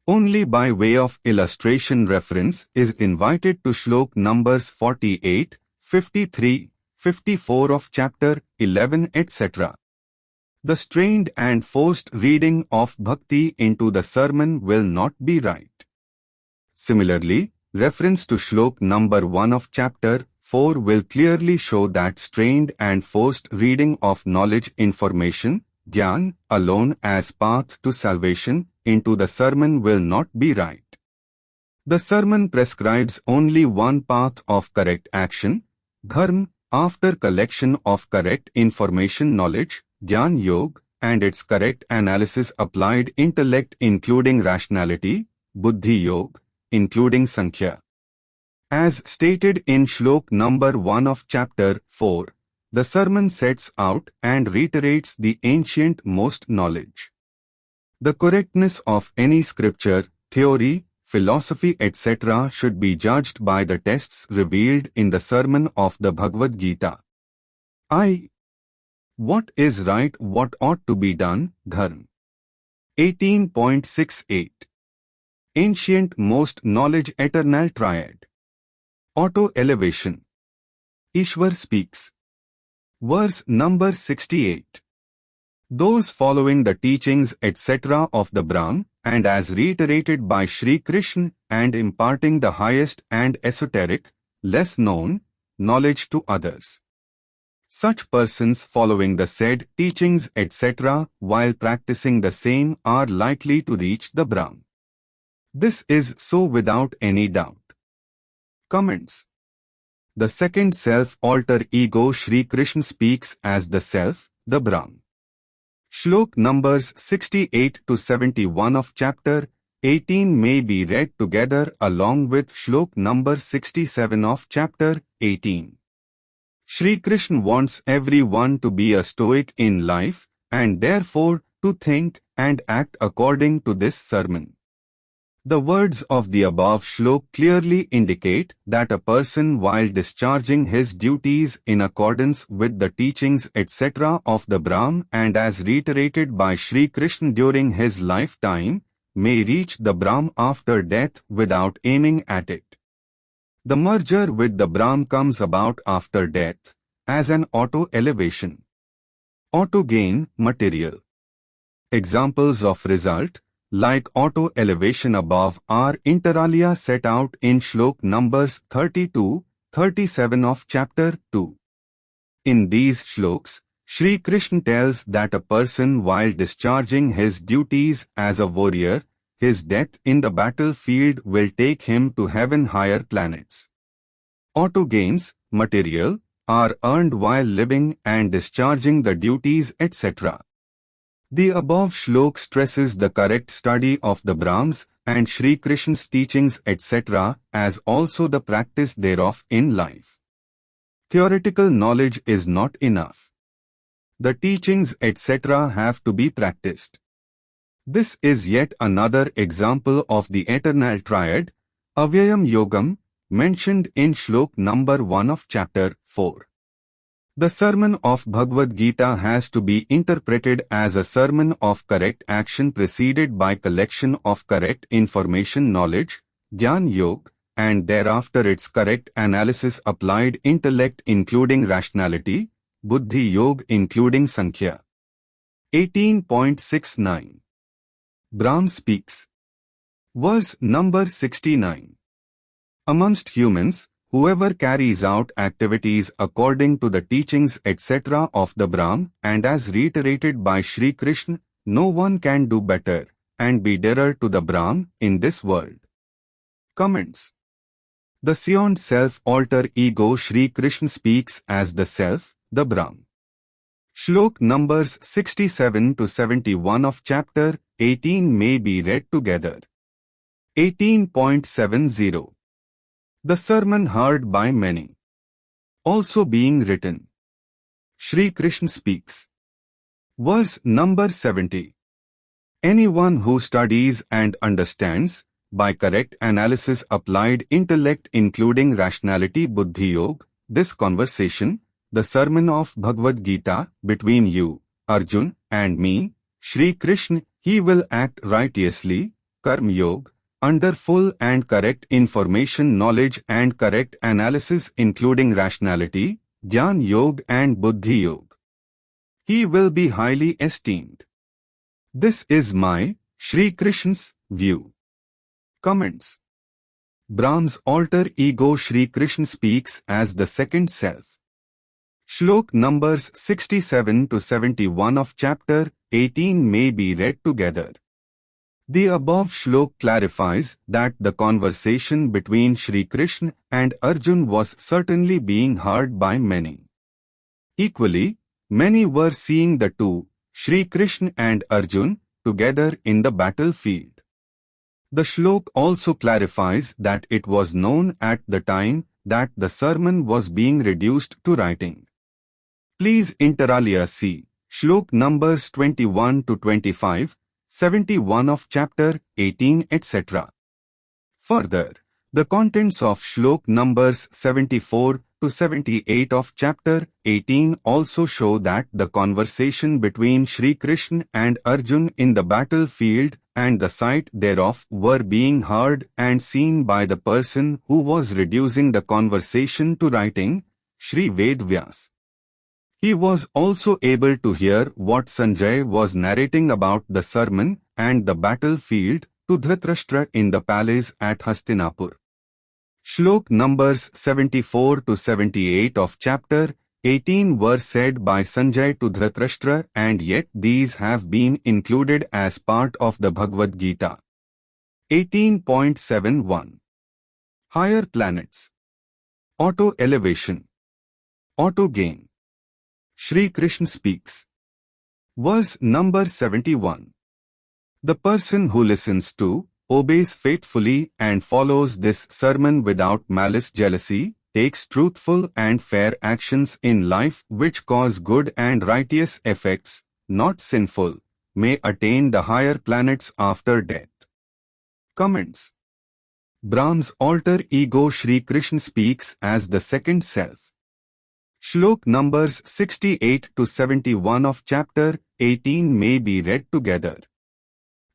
Only by way of illustration reference is invited to shlok numbers 48, 53, 54 of chapter 11, etc. The strained and forced reading of bhakti into the sermon will not be right. Similarly, reference to shlok number 1 of chapter 4 will clearly show that strained and forced reading of knowledge, information, Gyan, alone as path to salvation into the sermon will not be right. The sermon prescribes only one path of correct action, dharma, after collection of correct information, knowledge, Gyan Yog, and its correct analysis, applied intellect including rationality, Buddhi Yog, including Sankhya. As stated in shlok number 1 of chapter 4, the sermon sets out and reiterates the ancient most knowledge. The correctness of any scripture, theory, philosophy, etc. should be judged by the tests revealed in the sermon of the Bhagwat Gita. I. What is right, what ought to be done, dharma. 18.68. Ancient most knowledge, eternal triad. Auto-elevation. Ishwar speaks. Verse number 68. Those following the teachings etc. of the Brahm, and as reiterated by Sri Krishna, and imparting the highest and esoteric, less known, knowledge to others. Such persons following the said teachings etc. while practicing the same are likely to reach the Brahm. This is so without any doubt. Comments. The second self, alter ego, Sri Krishna speaks as the self, the Brahm. Shlok numbers 68 to 71 of chapter 18 may be read together along with shlok number 67 of chapter 18. Sri Krishna wants everyone to be a stoic in life and therefore to think and act according to this sermon. The words of the above shlok clearly indicate that a person, while discharging his duties in accordance with the teachings etc. of the Brahm and as reiterated by Sri Krishna during his lifetime, may reach the Brahm after death without aiming at it. The merger with the Brahm comes about after death, as an auto-elevation. Auto-gain, material. Examples of result, like auto-elevation above, are inter alia set out in shlok numbers 32, 37 of chapter 2. In these shloks, Sri Krishna tells that a person, while discharging his duties as a warrior, his death in the battlefield will take him to heaven, higher planets. Auto-gains, material, are earned while living and discharging the duties etc. The above shlok stresses the correct study of the Brahms and Sri Krishna's teachings etc. as also the practice thereof in life. Theoretical knowledge is not enough. The teachings etc. have to be practiced. This is yet another example of the eternal triad, Avyayam Yogam, mentioned in shlok number 1 of chapter 4. The sermon of Bhagwat Gita has to be interpreted as a sermon of correct action preceded by collection of correct information, knowledge, Gyan Yog, and thereafter its correct analysis, applied intellect including rationality, Buddhi Yog including Sankhya. 18.69. Brahm speaks. Verse number 69. Amongst humans, whoever carries out activities according to the teachings etc. of the Brahm and as reiterated by Sri Krishna, no one can do better and be dearer to the Brahm in this world. Comments. The Sion self, alter ego, Sri Krishna speaks as the self, the Brahm. Shlok numbers 67 to 71 of chapter 18 may be read together. 18.70. The sermon heard by many. Also being written. Shri Krishna speaks. Verse number 70. Anyone who studies and understands, by correct analysis applied intellect including rationality buddhi yoga, this conversation, the sermon of Bhagwat Gita, between you, Arjun, and me, Shri Krishna, he will act righteously, karma yoga, under full and correct information knowledge and correct analysis including rationality, jnana yoga and buddhi yoga. He will be highly esteemed. This is my, Shri Krishna's, view. Comments. Brahm's alter ego Shri Krishna speaks as the second self. Shlok numbers 67 to 71 of chapter 18 may be read together. The above shlok clarifies that the conversation between Shri Krishna and Arjun was certainly being heard by many. Equally, many were seeing the two, Shri Krishna and Arjun, together in the battlefield. The shlok also clarifies that it was known at the time that the sermon was being reduced to writing. Please inter alia see shlok numbers 21 to 25, 71 of chapter 18 etc. Further, the contents of shlok numbers 74 to 78 of chapter 18 also show that the conversation between Shri Krishna and Arjun in the battlefield and the sight thereof were being heard and seen by the person who was reducing the conversation to writing, Shri Vedvyas. He was also able to hear what Sanjay was narrating about the sermon and the battlefield to Dhritarashtra in the palace at Hastinapur. Shlok numbers 74 to 78 of chapter 18 were said by Sanjay to Dhritarashtra and yet these have been included as part of the Bhagavad Gita. 18.71. Higher planets. Auto-elevation. Auto-gain. Shri Krishna speaks. Verse number 71. The person who listens to, obeys faithfully and follows this sermon without malice jealousy, takes truthful and fair actions in life which cause good and righteous effects, not sinful, may attain the higher planets after death. Comments. Brahm's alter ego Shri Krishna speaks as the second self. Shlok numbers 68 to 71 of chapter 18 may be read together.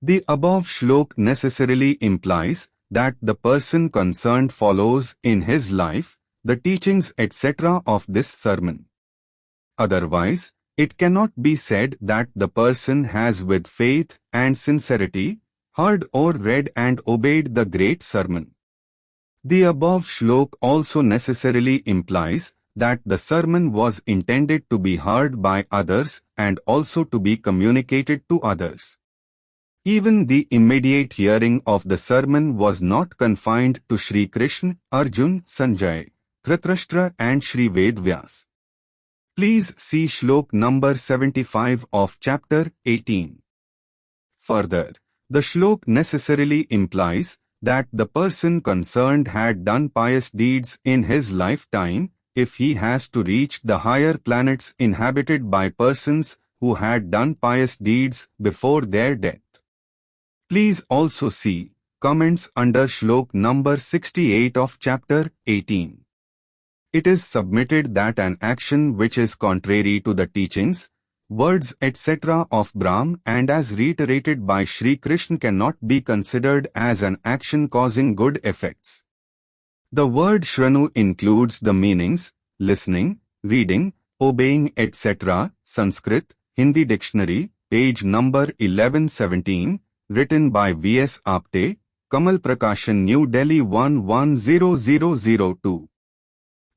The above shlok necessarily implies that the person concerned follows in his life the teachings etc. of this sermon. Otherwise, it cannot be said that the person has with faith and sincerity heard or read and obeyed the great sermon. The above shlok also necessarily implies that the sermon was intended to be heard by others and also to be communicated to others. Even the immediate hearing of the sermon was not confined to Shri Krishna, Arjun, Sanjay, Dhritarashtra and Shri Vedvyas. Please see shlok number 75 of chapter 18. Further, the shlok necessarily implies that the person concerned had done pious deeds in his lifetime if he has to reach the higher planets inhabited by persons who had done pious deeds before their death. Please also see comments under shlok number 68 of chapter 18. It is submitted that an action which is contrary to the teachings, words etc. of Brahm and as reiterated by Shri Krishna cannot be considered as an action causing good effects. The word Shranu includes the meanings, listening, reading, obeying etc. Sanskrit, Hindi Dictionary, page number 1117, written by V.S. Apte, Kamal Prakashan, New Delhi 110002.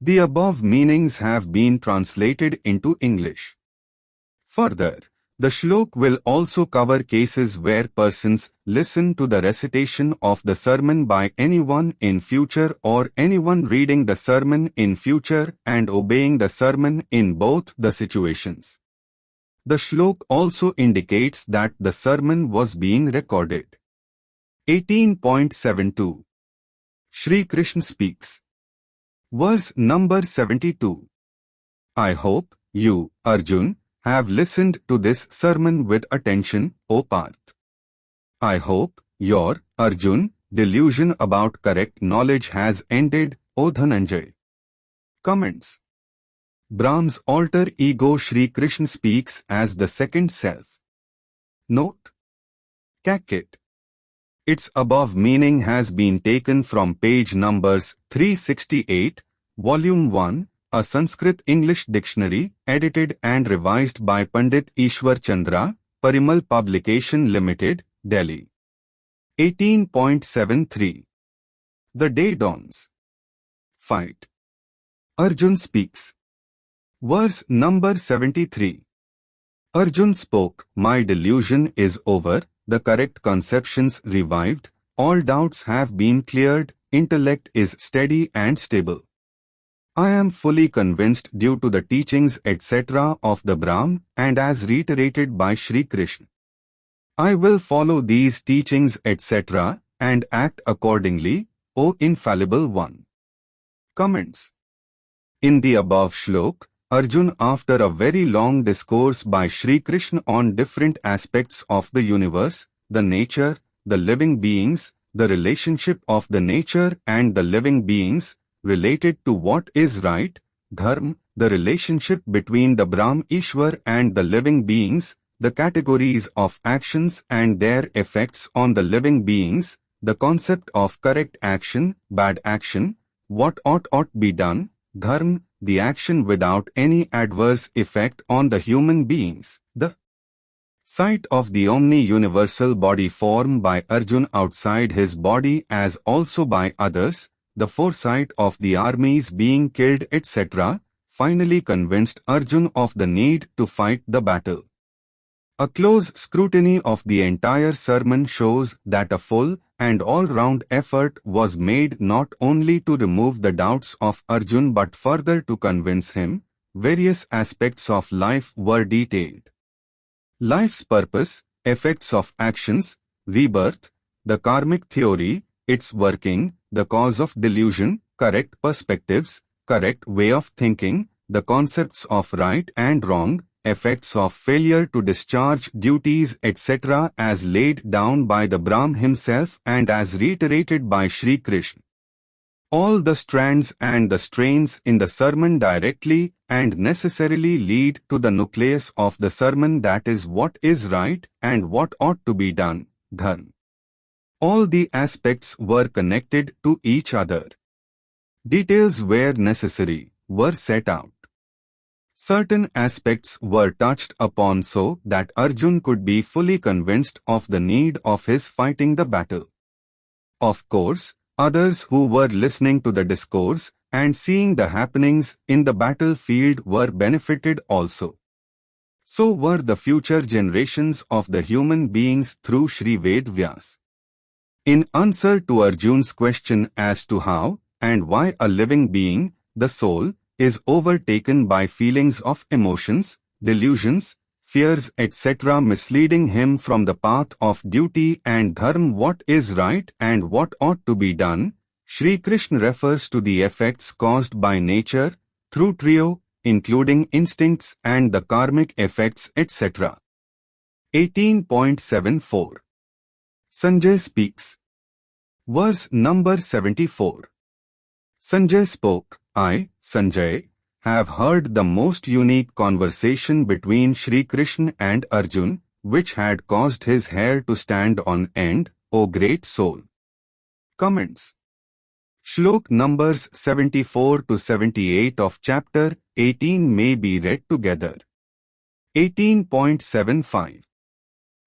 The above meanings have been translated into English. Further, The shlok will also cover cases where persons listen to the recitation of the sermon by anyone in future or anyone reading the sermon in future and obeying the sermon in both the situations. The shlok also indicates that the sermon was being recorded. 18.72 Shri Krishna speaks. Verse number 72. I hope you, Arjun, have listened to this sermon with attention, O Parth. I hope your, Arjun, delusion about correct knowledge has ended, O Dhananjay. Comments. Brahm's alter ego Shri Krishna speaks as the second self. Note. Kakit. Its above meaning has been taken from page numbers 368, volume 1, a Sanskrit-English dictionary, edited and revised by Pandit Ishwar Chandra, Parimal Publication Limited, Delhi. 18.73 The day dawns. Fight. Arjun speaks. Verse number 73. Arjun spoke, my delusion is over, the correct conceptions revived, all doubts have been cleared, intellect is steady and stable. I am fully convinced due to the teachings etc. of the Brahm and as reiterated by Shri Krishna. I will follow these teachings etc. and act accordingly, O infallible one. Comments. In the above shlok, Arjun, after a very long discourse by Shri Krishna on different aspects of the universe, the nature, the living beings, the relationship of the nature and the living beings, related to what is right, dharma, the relationship between the Brahm Ishwar and the living beings, the categories of actions and their effects on the living beings, the concept of correct action, bad action, what ought be done, dharma, the action without any adverse effect on the human beings, the sight of the omni-universal body form by Arjun outside his body as also by others, the foresight of the armies being killed etc., finally convinced Arjun of the need to fight the battle. A close scrutiny of the entire sermon shows that a full and all-round effort was made not only to remove the doubts of Arjun but further to convince him. Various aspects of life were detailed. Life's purpose, effects of actions, rebirth, the karmic theory, its working, the cause of delusion, correct perspectives, correct way of thinking, the concepts of right and wrong, effects of failure to discharge duties etc. as laid down by the Brahm himself and as reiterated by Shri Krishna. All the strands and the strains in the sermon directly and necessarily lead to the nucleus of the sermon, that is what is right and what ought to be done, dharma. All the aspects were connected to each other. Details where necessary were set out. Certain aspects were touched upon so that Arjun could be fully convinced of the need of his fighting the battle. Of course, others who were listening to the discourse and seeing the happenings in the battlefield were benefited also. So were the future generations of the human beings through Shri Ved Vyas. In answer to Arjun's question as to how and why a living being, the soul, is overtaken by feelings of emotions, delusions, fears etc. misleading him from the path of duty and dharma, what is right and what ought to be done, Shri Krishna refers to the effects caused by nature, through trio, including instincts and the karmic effects etc. 18.74 Sanjay speaks. Verse number 74. Sanjay spoke, I, Sanjay, have heard the most unique conversation between Shri Krishna and Arjun, which had caused his hair to stand on end, O great soul. Comments. Shlok numbers 74 to 78 of chapter 18 may be read together. 18.75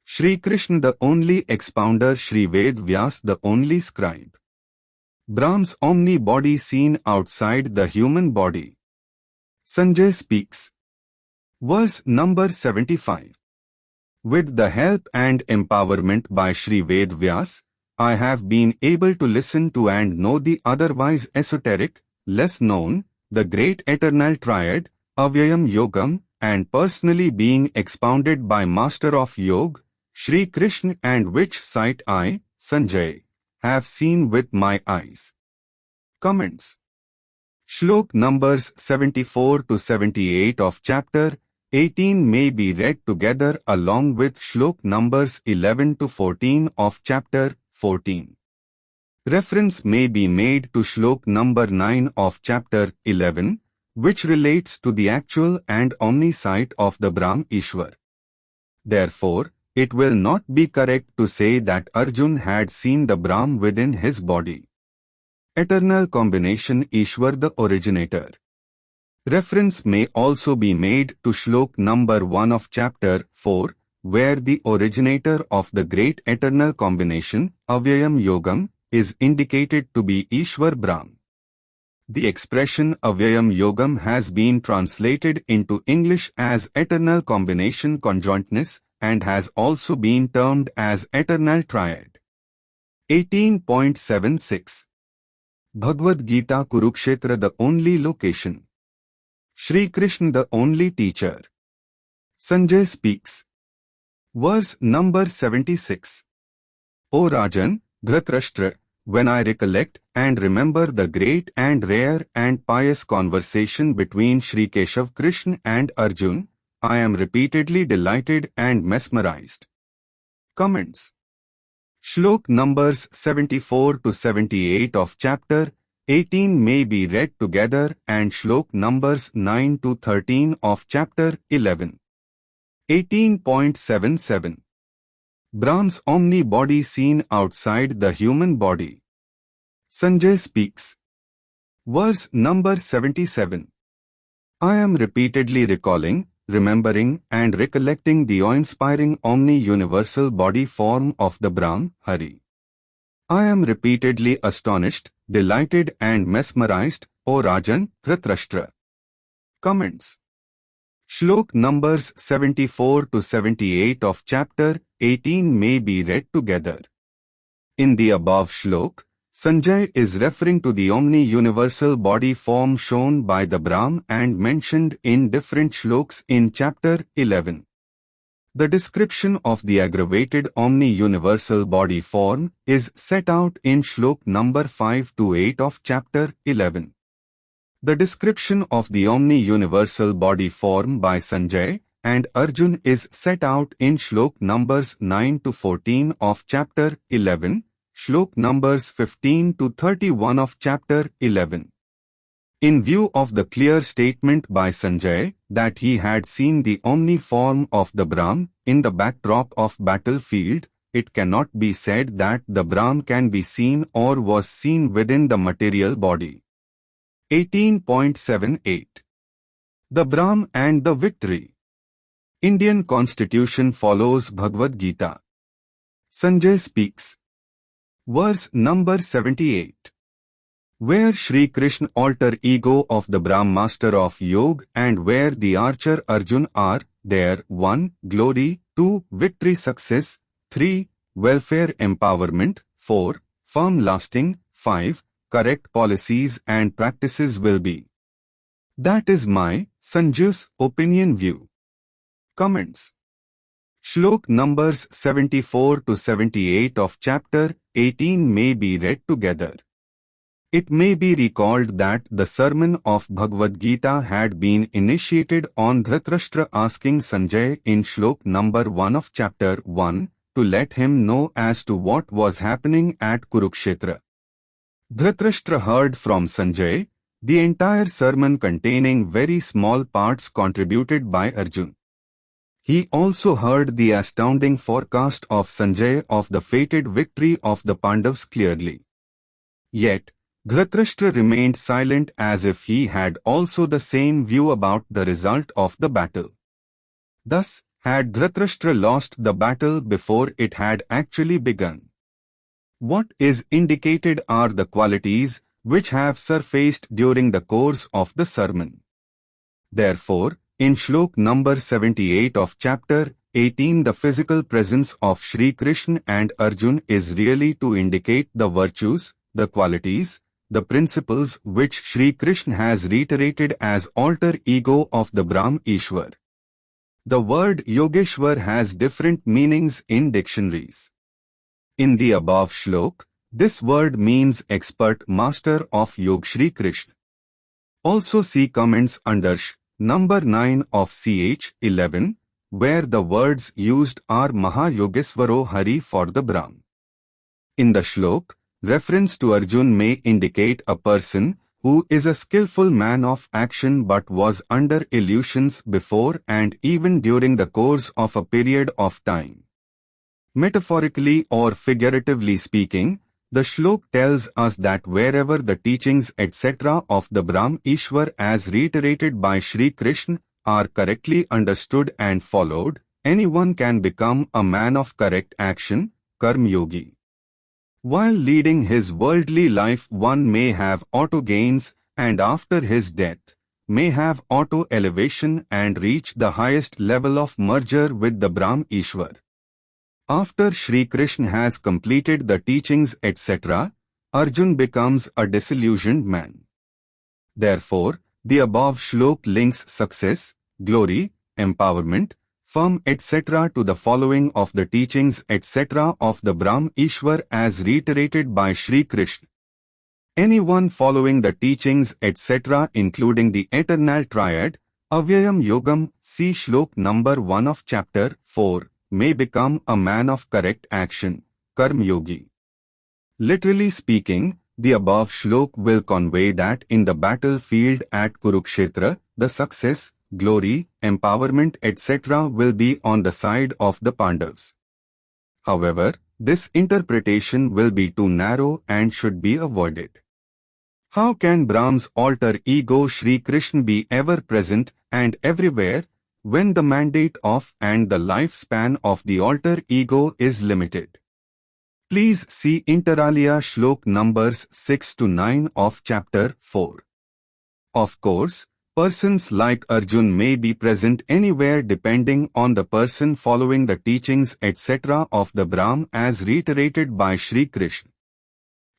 Shri Krishna the only expounder, Shri Ved Vyas the only scribe. Brahm's omni-body seen outside the human body. Sanjay speaks. Verse number 75. With the help and empowerment by Sri Ved Vyas, I have been able to listen to and know the otherwise esoteric, less known, the great eternal triad, Avyayam Yogam, and personally being expounded by Master of Yoga, Sri Krishna, and which sight I, Sanjay, have seen with my eyes. Comments. Shlok numbers 74 to 78 of chapter 18 may be read together along with Shlok numbers 11 to 14 of chapter 14. Reference may be made to Shlok number 9 of chapter 11, which relates to the actual and omniscience of the Brahm Ishwar. Therefore, it will not be correct to say that Arjun had seen the Brahm within his body. Eternal combination Ishwar the originator. Reference may also be made to Shlok number 1 of chapter 4, where the originator of the great eternal combination, Avyayam Yogam, is indicated to be Ishwar Brahm. The expression Avyayam Yogam has been translated into English as eternal combination conjointness and has also been termed as eternal triad. 18.76 Bhagwat Gita Kurukshetra the only location. Shri Krishna the only teacher. Sanjay speaks. Verse number 76. O Rajan, Dhritarashtra, when I recollect and remember the great and rare and pious conversation between Shri Keshav Krishna and Arjun, I am repeatedly delighted and mesmerized. Comments. Shlok numbers 74 to 78 of chapter 18 may be read together and Shlok numbers 9 to 13 of chapter 11. 18.77 Brahm's omni-body seen outside the human body. Sanjay speaks. Verse number 77. I am repeatedly recalling, remembering and recollecting the awe-inspiring omni-universal body form of the Brahm, Hari. I am repeatedly astonished, delighted and mesmerized, O Rajan, Dhritarashtra. Comments. Shlok numbers 74 to 78 of chapter 18 may be read together. In the above shlok, Sanjay is referring to the omni-universal body form shown by the Brahm and mentioned in different shloks in chapter 11. The description of the aggravated omni-universal body form is set out in shlok number 5 to 8 of chapter 11. The description of the omni-universal body form by Sanjay and Arjun is set out in shlok numbers 9 to 14 of chapter 11, shlok numbers 15 to 31 of chapter 11. In view of the clear statement by Sanjay that he had seen the omni form of the Brahm in the backdrop of battlefield, it cannot be said that the Brahm can be seen or was seen within the material body. 18.78 The Brahm and the Victory. Indian Constitution follows Bhagwat Gita. Sanjay speaks. Verse number 78. Where Shri Krishna alter ego of the Brahm master of Yoga and where the archer Arjun are, there 1. Glory, 2. Victory success, 3. Welfare empowerment, 4. Firm lasting, 5. Correct policies and practices will be. That is my, Sanjay's, opinion view. Comments. Shlok numbers 74 to 78 of chapter 18 may be read together. It may be recalled that the sermon of Bhagavad Gita had been initiated on Dhritarashtra asking Sanjay in Shlok number 1 of chapter 1 to let him know as to what was happening at Kurukshetra. Dhritarashtra heard from Sanjay the entire sermon containing very small parts contributed by Arjun. He also heard the astounding forecast of Sanjay of the fated victory of the Pandavas clearly. Yet, Dhritarashtra remained silent as if he had also the same view about the result of the battle. Thus, had Dhritarashtra lost the battle before it had actually begun? What is indicated are the qualities which have surfaced during the course of the sermon. Therefore, in Shlok number 78 of chapter 18. The physical presence of Shri Krishna and Arjun is really to indicate the virtues, the qualities, the principles which Shri Krishna has reiterated as alter ego of the Brahm Ishwar. The word Yogeshwar has different meanings in dictionaries. In the above shlok, this word means expert master of Yoga Shri Krishna. Also see comments under number 9 of ch 11, where the words used are Mahayogeswaro Hari for the Brahm. In the shlok, reference to Arjun may indicate a person who is a skillful man of action but was under illusions before and even during the course of a period of time. Metaphorically or figuratively speaking, the shlok tells us that wherever the teachings etc. of the Brahm Ishwar as reiterated by Shri Krishna are correctly understood and followed, anyone can become a man of correct action, karma yogi. While leading his worldly life, one may have auto gains and after his death may have auto elevation and reach the highest level of merger with the Brahm Ishwar. After Shri Krishna has completed the teachings etc., Arjun becomes a disillusioned man. Therefore, the above shlok links success, glory, empowerment, fame etc. to the following of the teachings etc. of the Brahm Ishwar as reiterated by Shri Krishna. Anyone following the teachings etc. including the eternal triad, Avyayam Yogam, see shlok number 1 of chapter 4, may become a man of correct action, karma yogi. Literally speaking, the above shlok will convey that in the battlefield at Kurukshetra, the success, glory, empowerment etc. will be on the side of the Pandavas. However, this interpretation will be too narrow and should be avoided. How can Brahm's alter ego Shri Krishna be ever present and everywhere, when the mandate of and the lifespan of the alter ego is limited? Please see inter alia shlok numbers 6 to 9 of chapter 4. Of course, persons like Arjun may be present anywhere depending on the person following the teachings etc. of the Brahm as reiterated by Shri Krishna.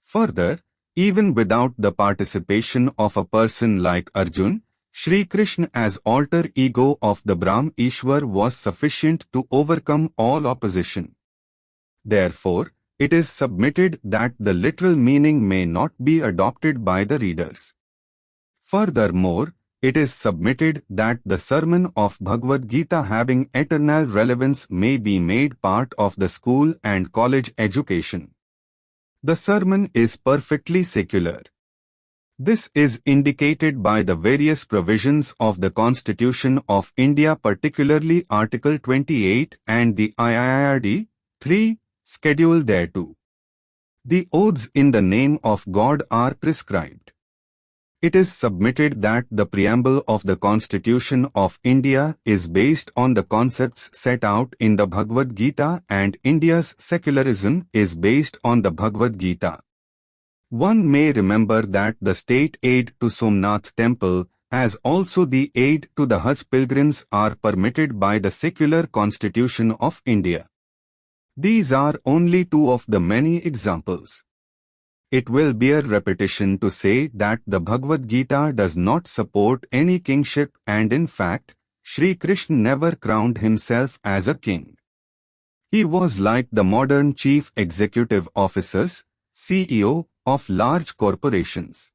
Further, even without the participation of a person like Arjun, Shri Krishna as alter ego of the Brahm Ishwar was sufficient to overcome all opposition. Therefore, it is submitted that the literal meaning may not be adopted by the readers. Furthermore, it is submitted that the sermon of Bhagwat Gita having eternal relevance may be made part of the school and college education. The sermon is perfectly secular. This is indicated by the various provisions of the Constitution of India, particularly Article 28 and the IIRD 3 schedule thereto. The oaths in the name of God are prescribed. It is submitted that the preamble of the Constitution of India is based on the concepts set out in the Bhagwat Gita and India's secularism is based on the Bhagwat Gita. One may remember that the state aid to Somnath temple as also the aid to the Hajj pilgrims are permitted by the secular Constitution of India. These are only two of the many examples. It will bear repetition to say that the Bhagavad Gita does not support any kingship and in fact, Shri Krishna never crowned himself as a king. He was like the modern chief executive officers, CEO, of large corporations.